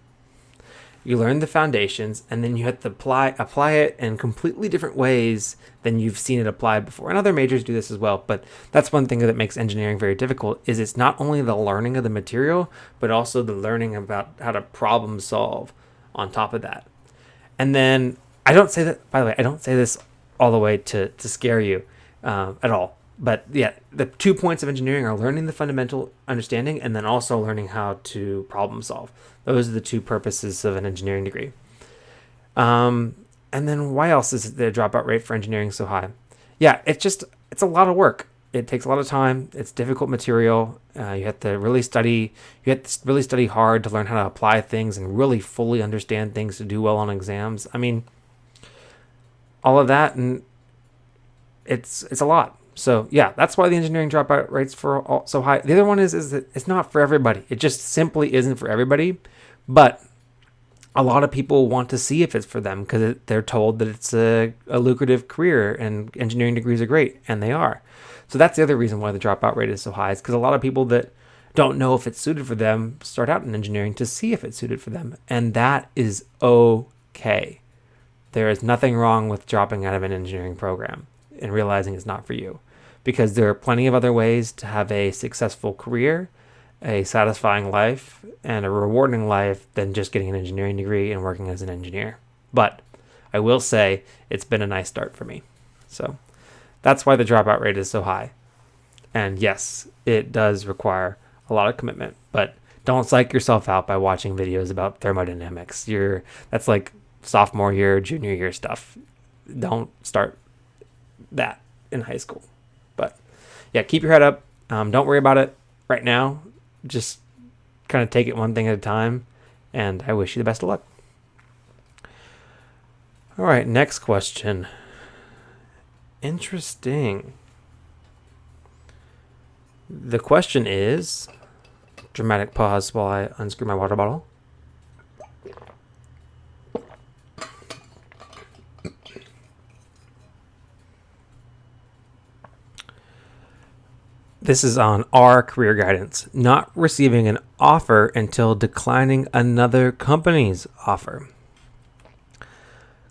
you learn the foundations, and then you have to apply it in completely different ways than you've seen it applied before. And other majors do this as well, but that's one thing that makes engineering very difficult, is it's not only the learning of the material, but also the learning about how to problem solve on top of that. And then I don't say this all the way to scare you at all. But yeah, the 2 points of engineering are learning the fundamental understanding and then also learning how to problem solve. Those are the 2 purposes of an engineering degree. And then why else is the dropout rate for engineering so high? Yeah, it's a lot of work. It takes a lot of time. It's difficult material. You have to really study. You have to really study hard to learn how to apply things and really fully understand things to do well on exams. I mean, all of that, and it's a lot. So yeah, that's why the engineering dropout rates so high. The other one is that it's not for everybody. It just simply isn't for everybody. But a lot of people want to see if it's for them because they're told that it's a lucrative career and engineering degrees are great, and they are. So that's the other reason why the dropout rate is so high, is because a lot of people that don't know if it's suited for them start out in engineering to see if it's suited for them. And that is okay. There is nothing wrong with dropping out of an engineering program and realizing it's not for you, because there are plenty of other ways to have a successful career, a satisfying life, and a rewarding life than just getting an engineering degree and working as an engineer. But I will say it's been a nice start for me. So that's why the dropout rate is so high. And yes, it does require a lot of commitment, but don't psych yourself out by watching videos about thermodynamics. That's like sophomore year, junior year stuff. Don't start that in high school. But yeah, keep your head up. Don't worry about it right now. Just kind of take it one thing at a time, and I wish you the best of luck. All right, next question. Interesting. The question is, dramatic pause while I unscrew my water bottle. This is on our career guidance. Not receiving an offer until declining another company's offer.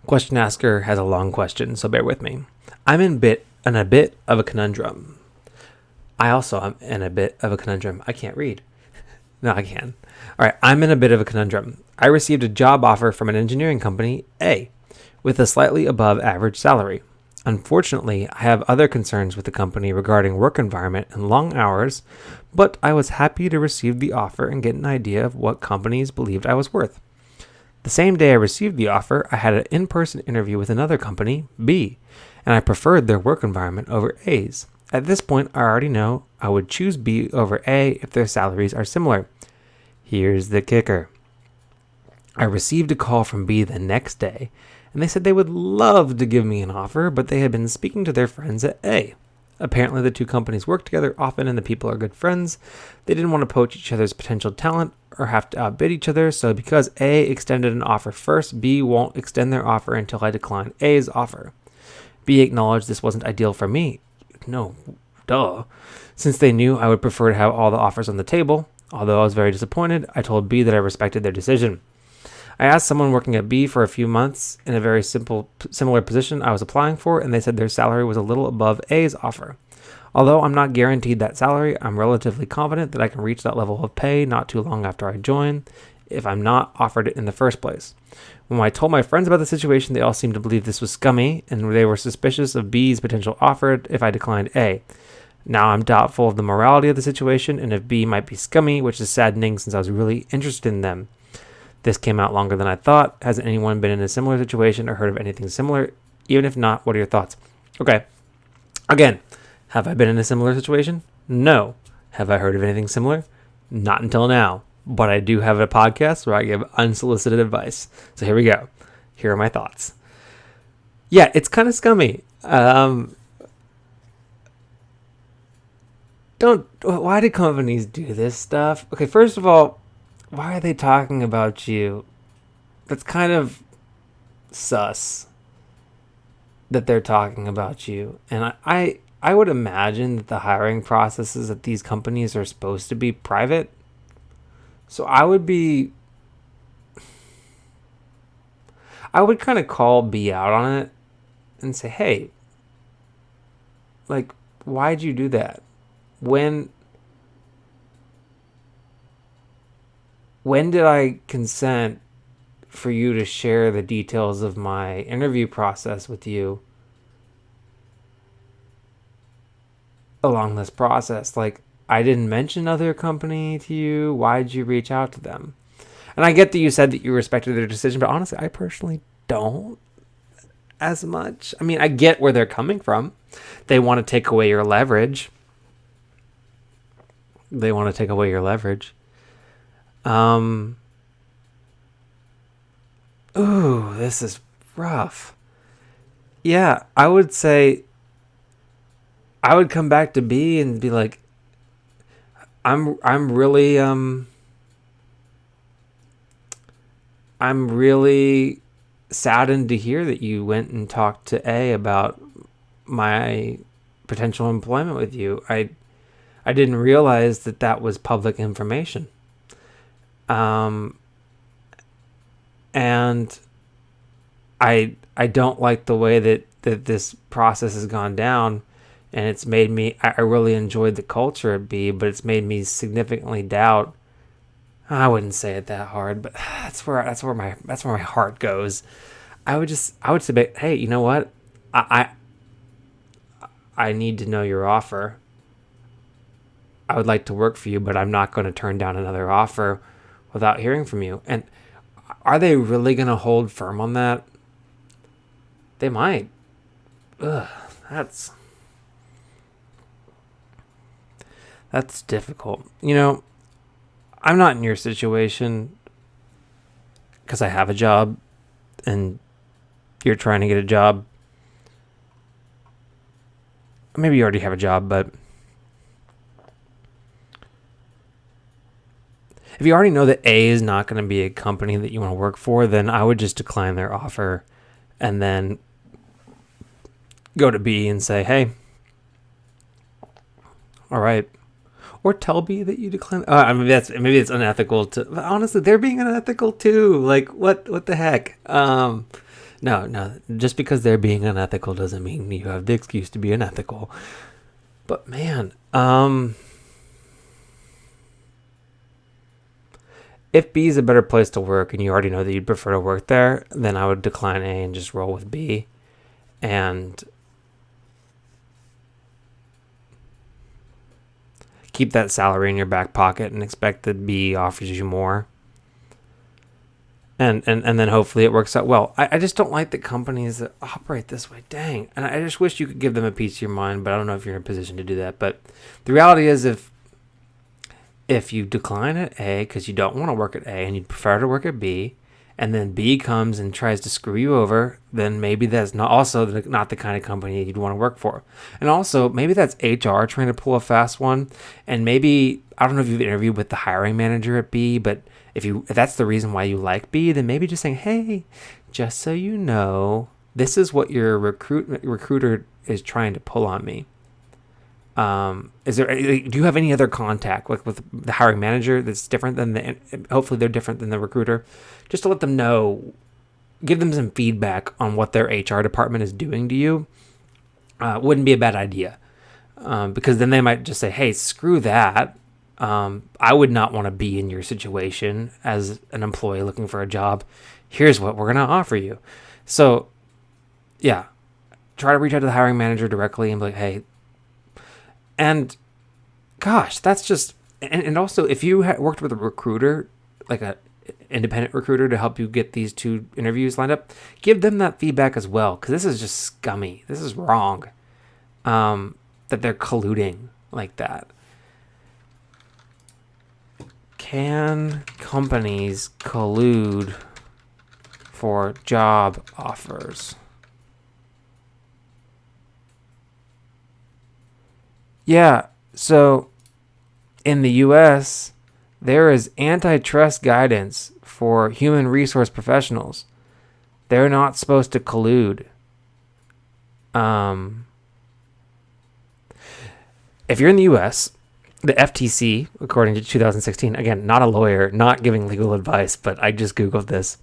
Question asker has a long question, so bear with me. I'm in a bit of a conundrum. I also am in a bit of a conundrum. I can't read. No, I can. All right, I'm in a bit of a conundrum. I received a job offer from an engineering company, A, with a slightly above average salary. Unfortunately, I have other concerns with the company regarding work environment and long hours, but I was happy to receive the offer and get an idea of what companies believed I was worth. The same day I received the offer, I had an in-person interview with another company, B, and I preferred their work environment over A's. At this point, I already know I would choose B over A if their salaries are similar. Here's the kicker. I received a call from B the next day, and they said they would love to give me an offer, but they had been speaking to their friends at A. Apparently, the two companies work together often and the people are good friends. They didn't want to poach each other's potential talent or have to outbid each other, so because A extended an offer first, B won't extend their offer until I decline A's offer. B acknowledged this wasn't ideal for me. No, duh. Since they knew I would prefer to have all the offers on the table, although I was very disappointed, I told B that I respected their decision. I asked someone working at B for a few months in a very similar position I was applying for, and they said their salary was a little above A's offer. Although I'm not guaranteed that salary, I'm relatively confident that I can reach that level of pay not too long after I join, if I'm not offered it in the first place. When I told my friends about the situation, they all seemed to believe this was scummy, and they were suspicious of B's potential offer if I declined A. Now I'm doubtful of the morality of the situation, and if B might be scummy, which is saddening since I was really interested in them. This came out longer than I thought. Hasn't anyone been in a similar situation or heard of anything similar? Even if not, what are your thoughts? Okay. Again, have I been in a similar situation? No. Have I heard of anything similar? Not until now. But I do have a podcast where I give unsolicited advice. So here we go. Here are my thoughts. Yeah, it's kind of scummy. Why do companies do this stuff? Okay, first of all, why are they talking about you? That's kind of sus that they're talking about you. And I would imagine that the hiring processes at these companies are supposed to be private. So I would kind of call B out on it and say, hey, like, why'd you do that? When did I consent for you to share the details of my interview process with you along this process? Like, I didn't mention other company to you. Why'd you reach out to them? And I get that you said that you respected their decision, but honestly, I personally don't as much. I mean, I get where they're coming from. They want to take away your leverage. Ooh, this is rough. Yeah, I would say I would come back to B and be like, I'm really saddened to hear that you went and talked to A about my potential employment with you. I didn't realize that was public information. And I don't like the way that this process has gone down, and it's made me, I really enjoyed the culture at B, but it's made me significantly doubt. I wouldn't say it that hard, but that's where my heart goes. I would say, hey, you know what? I need to know your offer. I would like to work for you, but I'm not going to turn down another offer without hearing from you. And are they really going to hold firm on that? They might. Ugh, that's difficult. You know, I'm not in your situation because I have a job and you're trying to get a job. Maybe you already have a job, but If you already know that A is not going to be a company that you want to work for, then I would just decline their offer and then go to B and say, hey, all right. Or tell B that you decline. I mean, maybe it's unethical to. But honestly, they're being unethical too. Like, what the heck? No. Just because they're being unethical doesn't mean you have the excuse to be unethical. But man, if B is a better place to work and you already know that you'd prefer to work there, then I would decline A and just roll with B. And keep that salary in your back pocket and expect that B offers you more. And then hopefully it works out well. I just don't like the companies that operate this way. Dang. And I just wish you could give them a piece of your mind, but I don't know if you're in a position to do that. But the reality is if you decline at A because you don't want to work at A and you'd prefer to work at B, and then B comes and tries to screw you over, then maybe that's not the kind of company you'd want to work for. And also, maybe that's HR trying to pull a fast one. And maybe, I don't know if you've interviewed with the hiring manager at B, but if that's the reason why you like B, then maybe just saying, hey, just so you know, this is what your recruiter is trying to pull on me. Do you have any other contact with the hiring manager that's different than hopefully they're different than the recruiter, just to let them know, give them some feedback on what their HR department is doing to you. Wouldn't be a bad idea, because then they might just say, hey, screw that. I would not want to be in your situation as an employee looking for a job. Here's what we're going to offer you. So yeah, try to reach out to the hiring manager directly and be like, hey. And gosh, that's just, and also if you worked with a recruiter, like a independent recruiter to help you get these 2 interviews lined up, give them that feedback as well. Cause this is just scummy. This is wrong. That they're colluding like that. Can companies collude for job offers? Yeah, so in the U.S., there is antitrust guidance for human resource professionals. They're not supposed to collude. If you're in the U.S., the FTC, according to 2016, again, not a lawyer, not giving legal advice, but I just Googled this.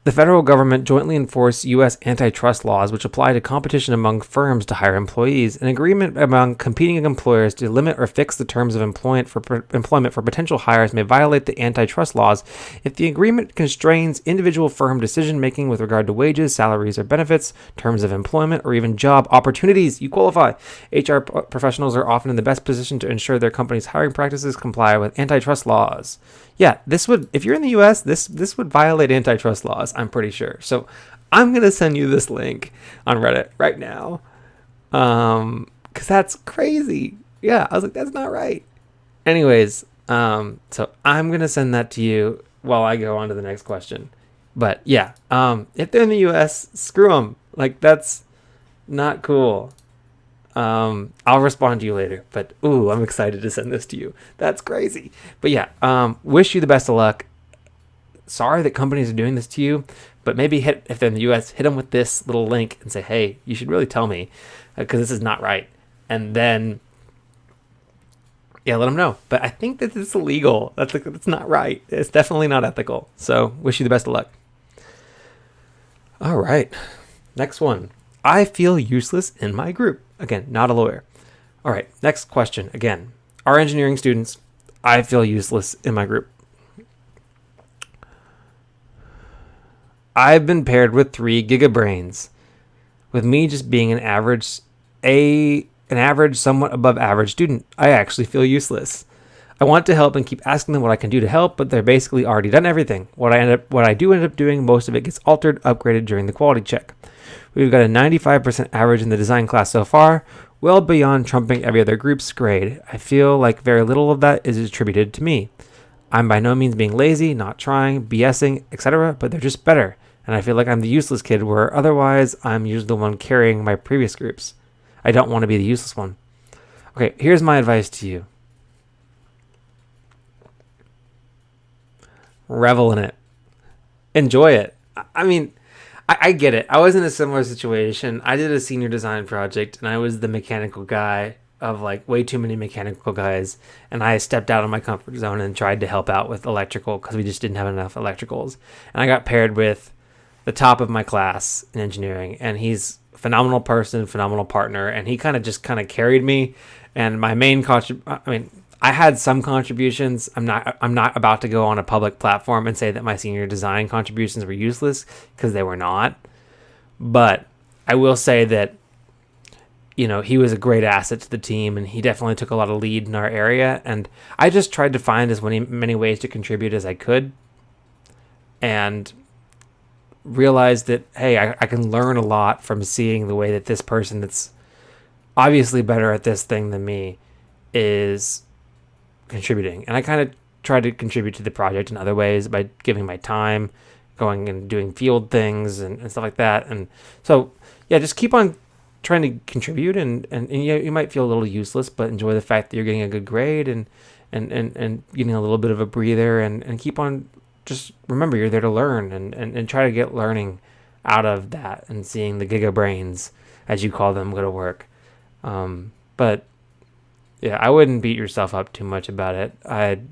The federal government jointly enforced U.S. antitrust laws which apply to competition among firms to hire employees. An agreement among competing employers to limit or fix the terms of employment for potential hires may violate the antitrust laws if the agreement constrains individual firm decision-making with regard to wages, salaries, or benefits, terms of employment, or even job opportunities. You qualify. HR professionals are often in the best position to ensure their company's hiring practices comply with antitrust laws. Yeah, this would, if you're in the U.S., this would violate antitrust laws, I'm pretty sure. So I'm going to send you this link on Reddit right now, because that's crazy. Yeah, I was like, that's not right. Anyways, so I'm going to send that to you while I go on to the next question. But yeah, if they're in the U.S., screw them. Like, that's not cool. I'll respond to you later, but I'm excited to send this to you. That's crazy. But yeah, wish you the best of luck. Sorry that companies are doing this to you, but maybe if they're in the US, hit them with this little link and say, hey, you should really tell me, because this is not right. And then, yeah, let them know. But I think that it's illegal. That's not right. It's definitely not ethical. So wish you the best of luck. All right. Next one. I feel useless in my group. Again, not a lawyer. All right, next question. Again, our engineering students, I feel useless in my group. I've been paired with 3 gigabrains, with me just being an average, somewhat above average student. I actually feel useless. I want to help and keep asking them what I can do to help, but they're basically already done everything. What I do end up doing, most of it gets altered, upgraded during the quality check. We've got a 95% average in the design class so far, well beyond trumping every other group's grade. I feel like very little of that is attributed to me. I'm by no means being lazy, not trying, BSing, etc., but they're just better, and I feel like I'm the useless kid, where otherwise I'm usually the one carrying my previous groups. I don't want to be the useless one. Okay, here's my advice to you. revel in it, enjoy it. I mean, I get it. I was in a similar situation. I did a senior design project, and I was the mechanical guy of like way too many mechanical guys, and I stepped out of my comfort zone and tried to help out with electrical because we just didn't have enough electricals. And I got paired with the top of my class in engineering, and he's a phenomenal person, phenomenal partner, and he kind of carried me. And my main I had some contributions. I'm not about to go on a public platform and say that my senior design contributions were useless, because they were not. But I will say that, he was a great asset to the team, and he definitely took a lot of lead in our area. And I just tried to find as many ways to contribute as I could, and realized that, hey, I can learn a lot from seeing the way that this person that's obviously better at this thing than me is contributing. And I kind of tried to contribute to the project in other ways by giving my time, going and doing field things and stuff like that. And so, yeah, just keep on trying to contribute, and you might feel a little useless, but enjoy the fact that you're getting a good grade and getting a little bit of a breather, and keep on. Just remember, you're there to learn, and try to get learning out of that, and seeing the giga brains, as you call them, go to work. But yeah, I wouldn't beat yourself up too much about it. I'd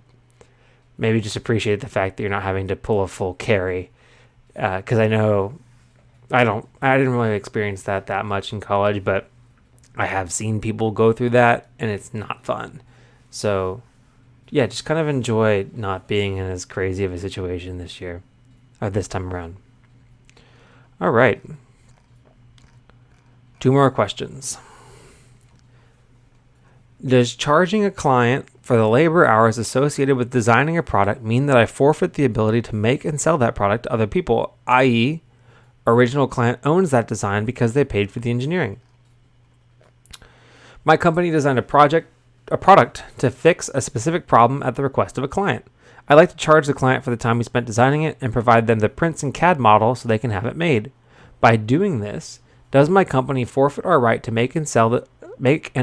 maybe just appreciate the fact that you're not having to pull a full carry, because I know I didn't really experience that much in college, but I have seen people go through that, and it's not fun. So yeah, just kind of enjoy not being in as crazy of a situation this year, or this time around. All right. 2 more questions. Does charging a client for the labor hours associated with designing a product mean that I forfeit the ability to make and sell that product to other people, i.e., original client owns that design because they paid for the engineering? My company designed a product to fix a specific problem at the request of a client. I like to charge the client for the time we spent designing it and provide them the prints and CAD model so they can have it made. By doing this, does my company forfeit our right to make and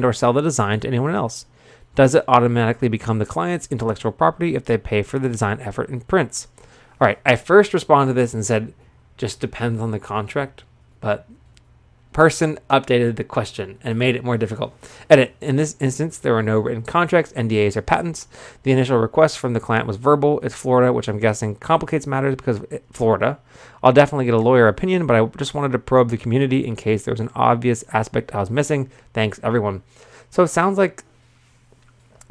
or sell the design to anyone else? Does it automatically become the client's intellectual property if they pay for the design effort and prints? All right, I first responded to this and said, just depends on the contract, but person updated the question and made it more difficult. Edit. In this instance, there were no written contracts, NDAs, or patents. The initial request from the client was verbal. It's Florida, which I'm guessing complicates matters because of Florida. I'll definitely get a lawyer opinion, but I just wanted to probe the community in case there was an obvious aspect I was missing. Thanks, everyone. So it sounds like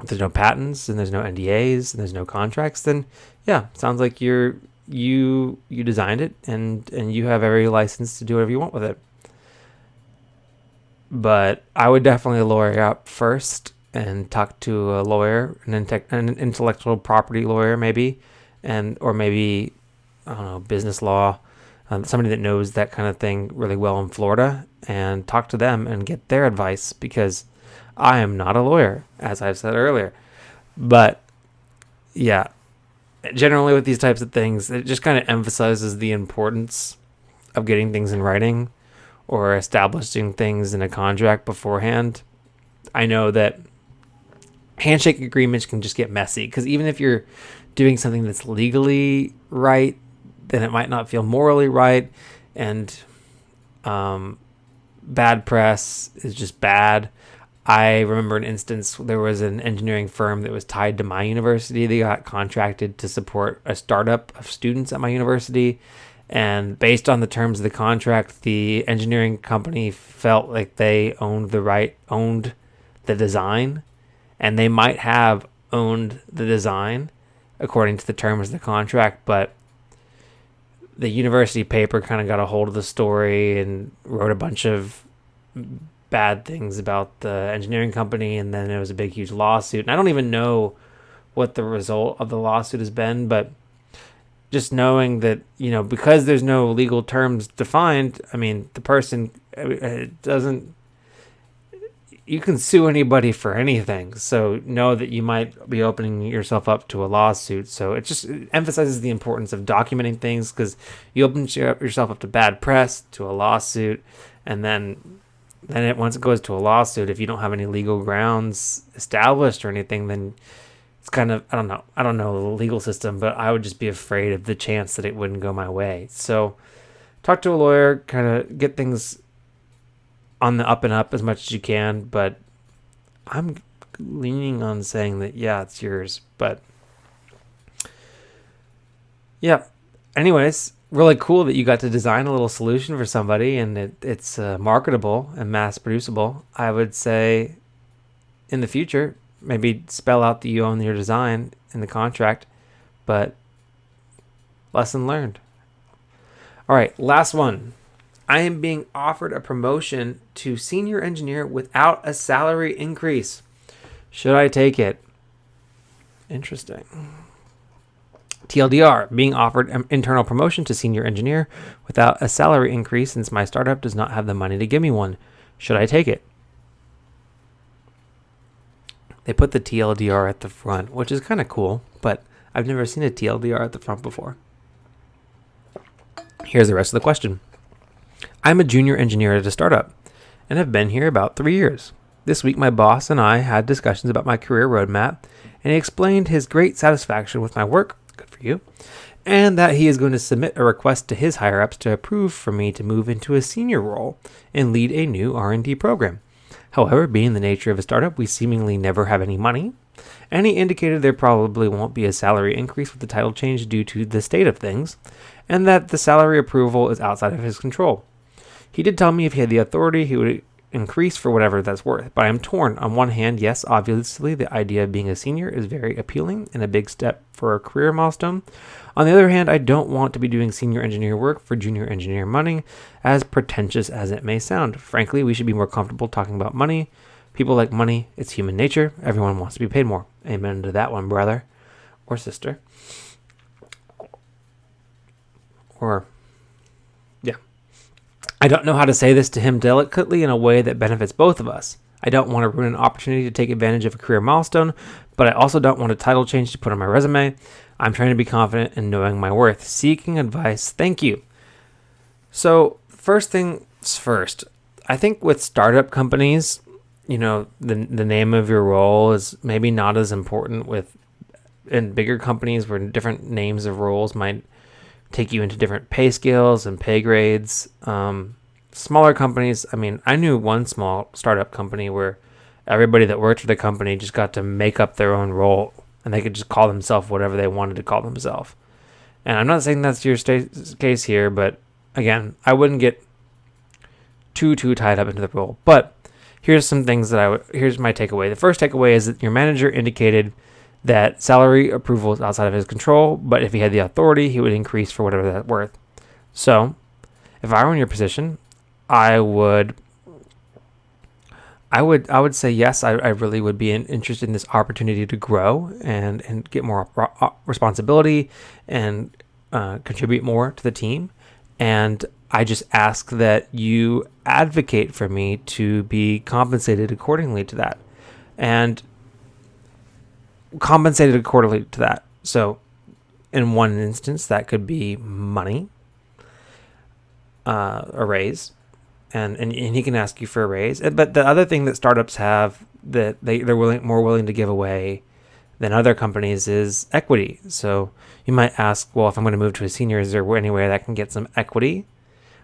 if there's no patents and there's no NDAs and there's no contracts, then yeah, sounds like you designed it and you have every license to do whatever you want with it. But I would definitely lawyer up first and talk to a lawyer, an intellectual property lawyer maybe, or maybe, I don't know, business law, somebody that knows that kind of thing really well in Florida, and talk to them and get their advice, because I am not a lawyer, as I've said earlier. But yeah, generally with these types of things, it just kind of emphasizes the importance of getting things in writing or establishing things in a contract beforehand. I know that handshake agreements can just get messy, because even if you're doing something that's legally right, then it might not feel morally right, and bad press is just bad. I remember an instance, there was an engineering firm that was tied to my university. They got contracted to support a startup of students at my university. And based on the terms of the contract, the engineering company felt like they owned the design, and they might have owned the design according to the terms of the contract, but the university paper kind of got a hold of the story and wrote a bunch of bad things about the engineering company, and then it was a big, huge lawsuit. And I don't even know what the result of the lawsuit has been, but just knowing that, because there's no legal terms defined, I mean, the person, you can sue anybody for anything. So know that you might be opening yourself up to a lawsuit. So it emphasizes the importance of documenting things, because you open yourself up to bad press, to a lawsuit, and then once it goes to a lawsuit, if you don't have any legal grounds established or anything, then it's kind of, I don't know the legal system, but I would just be afraid of the chance that it wouldn't go my way. So talk to a lawyer, kind of get things on the up and up as much as you can, but I'm leaning on saying that, yeah, it's yours. But yeah, anyways, really cool that you got to design a little solution for somebody, and it's marketable and mass producible. I would say in the future, maybe spell out that you own your design in the contract, but lesson learned. All right, last one. I am being offered a promotion to senior engineer without a salary increase. Should I take it? Interesting. TLDR, being offered an internal promotion to senior engineer without a salary increase since my startup does not have the money to give me one. Should I take it? They put the TLDR at the front, which is kind of cool, but I've never seen a TLDR at the front before. Here's the rest of the question. I'm a junior engineer at a startup and have been here about 3 years. This week, my boss and I had discussions about my career roadmap, and he explained his great satisfaction with my work, good for you, and that he is going to submit a request to his higher-ups to approve for me to move into a senior role and lead a new R&D program. However, being the nature of a startup, we seemingly never have any money, and he indicated there probably won't be a salary increase with the title change due to the state of things, and that the salary approval is outside of his control. He did tell me if he had the authority, he would increase for whatever that's worth, but I'm torn. On one hand, yes, obviously the idea of being a senior is very appealing and a big step for a career milestone. On the other hand, I don't want to be doing senior engineer work for junior engineer money, as pretentious as it may sound. Frankly, we should be more comfortable talking about money. People like money. It's human nature. Everyone wants to be paid more. Amen to that one, brother or sister. Or, yeah. I don't know how to say this to him delicately in a way that benefits both of us. I don't want to ruin an opportunity to take advantage of a career milestone, but I also don't want a title change to put on my resume. I'm trying to be confident in knowing my worth. Seeking advice. Thank you. So, first things first. I think with startup companies, the name of your role is maybe not as important in bigger companies where different names of roles might take you into different pay scales and pay grades. Smaller companies, I knew one small startup company where everybody that worked for the company just got to make up their own role and they could just call themselves whatever they wanted to call themselves. And I'm not saying that's your case here, but again, I wouldn't get too tied up into the role. But here's some things here's my takeaway. The first takeaway is that your manager indicated that salary approval is outside of his control, but if he had the authority, he would increase for whatever that's worth. So, if I were in your position, I would say yes. I really would be interested in this opportunity to grow and get more responsibility and contribute more to the team. And I just ask that you advocate for me to be compensated accordingly to that. So in one instance, that could be money, a raise, and he can ask you for a raise. But the other thing that startups have that they're more willing to give away than other companies is equity. So you might ask, well, if I'm going to move to a senior, is there any way that I can get some equity?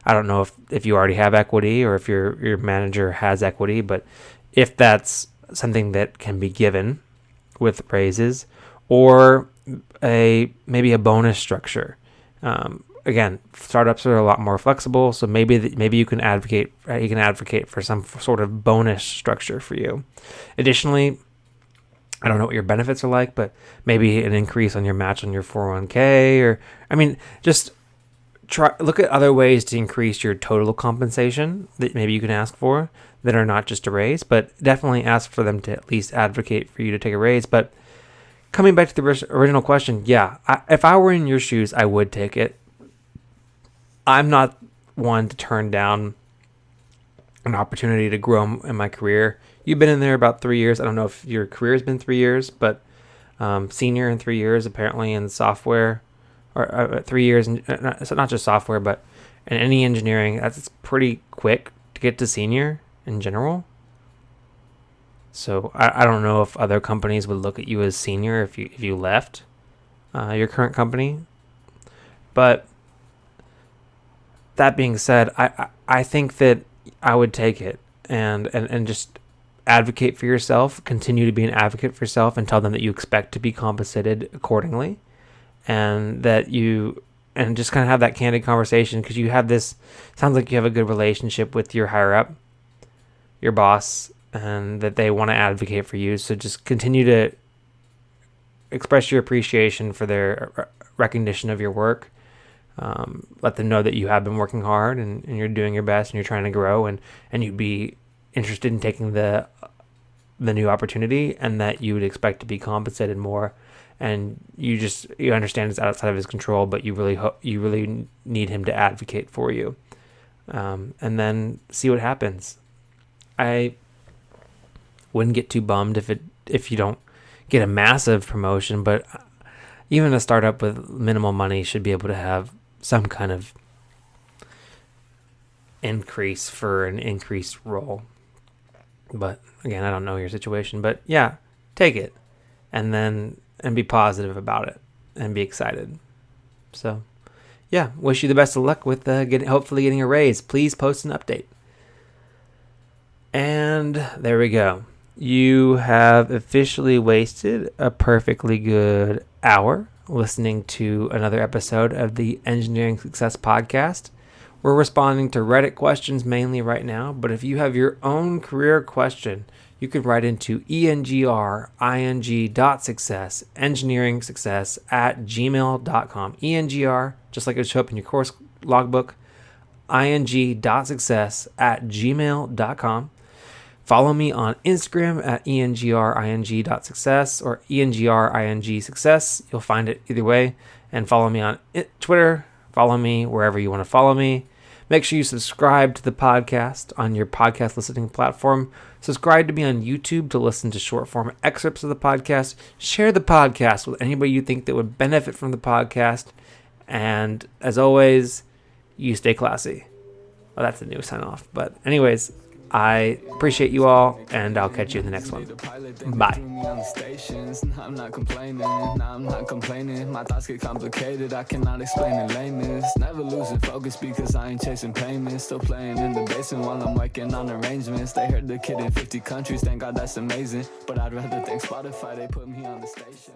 I don't know if you already have equity or if your manager has equity, but if that's something that can be given with raises, or maybe a bonus structure. Again, startups are a lot more flexible, so maybe you can advocate. He can advocate for some sort of bonus structure for you. Additionally, I don't know what your benefits are like, but maybe an increase on your match on your 401k, or just look at other ways to increase your total compensation that maybe you can ask for that are not just a raise, but definitely ask for them to at least advocate for you to take a raise. But coming back to the original question, yeah, if I were in your shoes, I would take it. I'm not one to turn down an opportunity to grow in my career. You've been in there about 3 years. I don't know if your career has been 3 years, but senior in 3 years apparently in software, or 3 years, not just software, but in any engineering, that's pretty quick to get to senior in general. So I don't know if other companies would look at you as senior if you left your current company. But that being said, I think that I would take it and just advocate for yourself, continue to be an advocate for yourself, and tell them that you expect to be compensated accordingly, and that you and just kind of have that candid conversation, because you have this, sounds like you have a good relationship with your higher up, your boss, and that they want to advocate for you. So just continue to express your appreciation for their recognition of your work. Let them know that you have been working hard and you're doing your best and you're trying to grow, and you'd be interested in taking the new opportunity, and that you would expect to be compensated more, and you understand it's outside of his control, but you really need him to advocate for you, and then see what happens. I wouldn't get too bummed if you don't get a massive promotion, but even a startup with minimal money should be able to have some kind of increase for an increased role. But again, I don't know your situation, but yeah, take it and be positive about it and be excited. So yeah, wish you the best of luck with hopefully getting a raise. Please post an update. And there we go. You have officially wasted a perfectly good hour listening to another episode of the Engineering Success Podcast. We're responding to Reddit questions mainly right now, but if you have your own career question, you could write into ENGRing.success, engineeringsuccess@gmail.com. ENGR, just like it would show up in your course logbook, ing.success@gmail.com. Follow me on Instagram at engring.success or engringsuccess. You'll find it either way. And follow me on Twitter. Follow me wherever you want to follow me. Make sure you subscribe to the podcast on your podcast listening platform. Subscribe to me on YouTube to listen to short form excerpts of the podcast. Share the podcast with anybody you think that would benefit from the podcast. And as always, you stay classy. Well, that's a new sign off. But anyways, I appreciate you all, and I'll catch you in the next one. Bye. I'm not complaining, my thoughts get complicated, I cannot explain in layman's. Never losing focus because I ain't chasing payments. Still playing in the basement while I'm working on arrangements. They heard the kid in 50 countries, thank God that's amazing. But I'd rather thank Spotify, they put me on the station.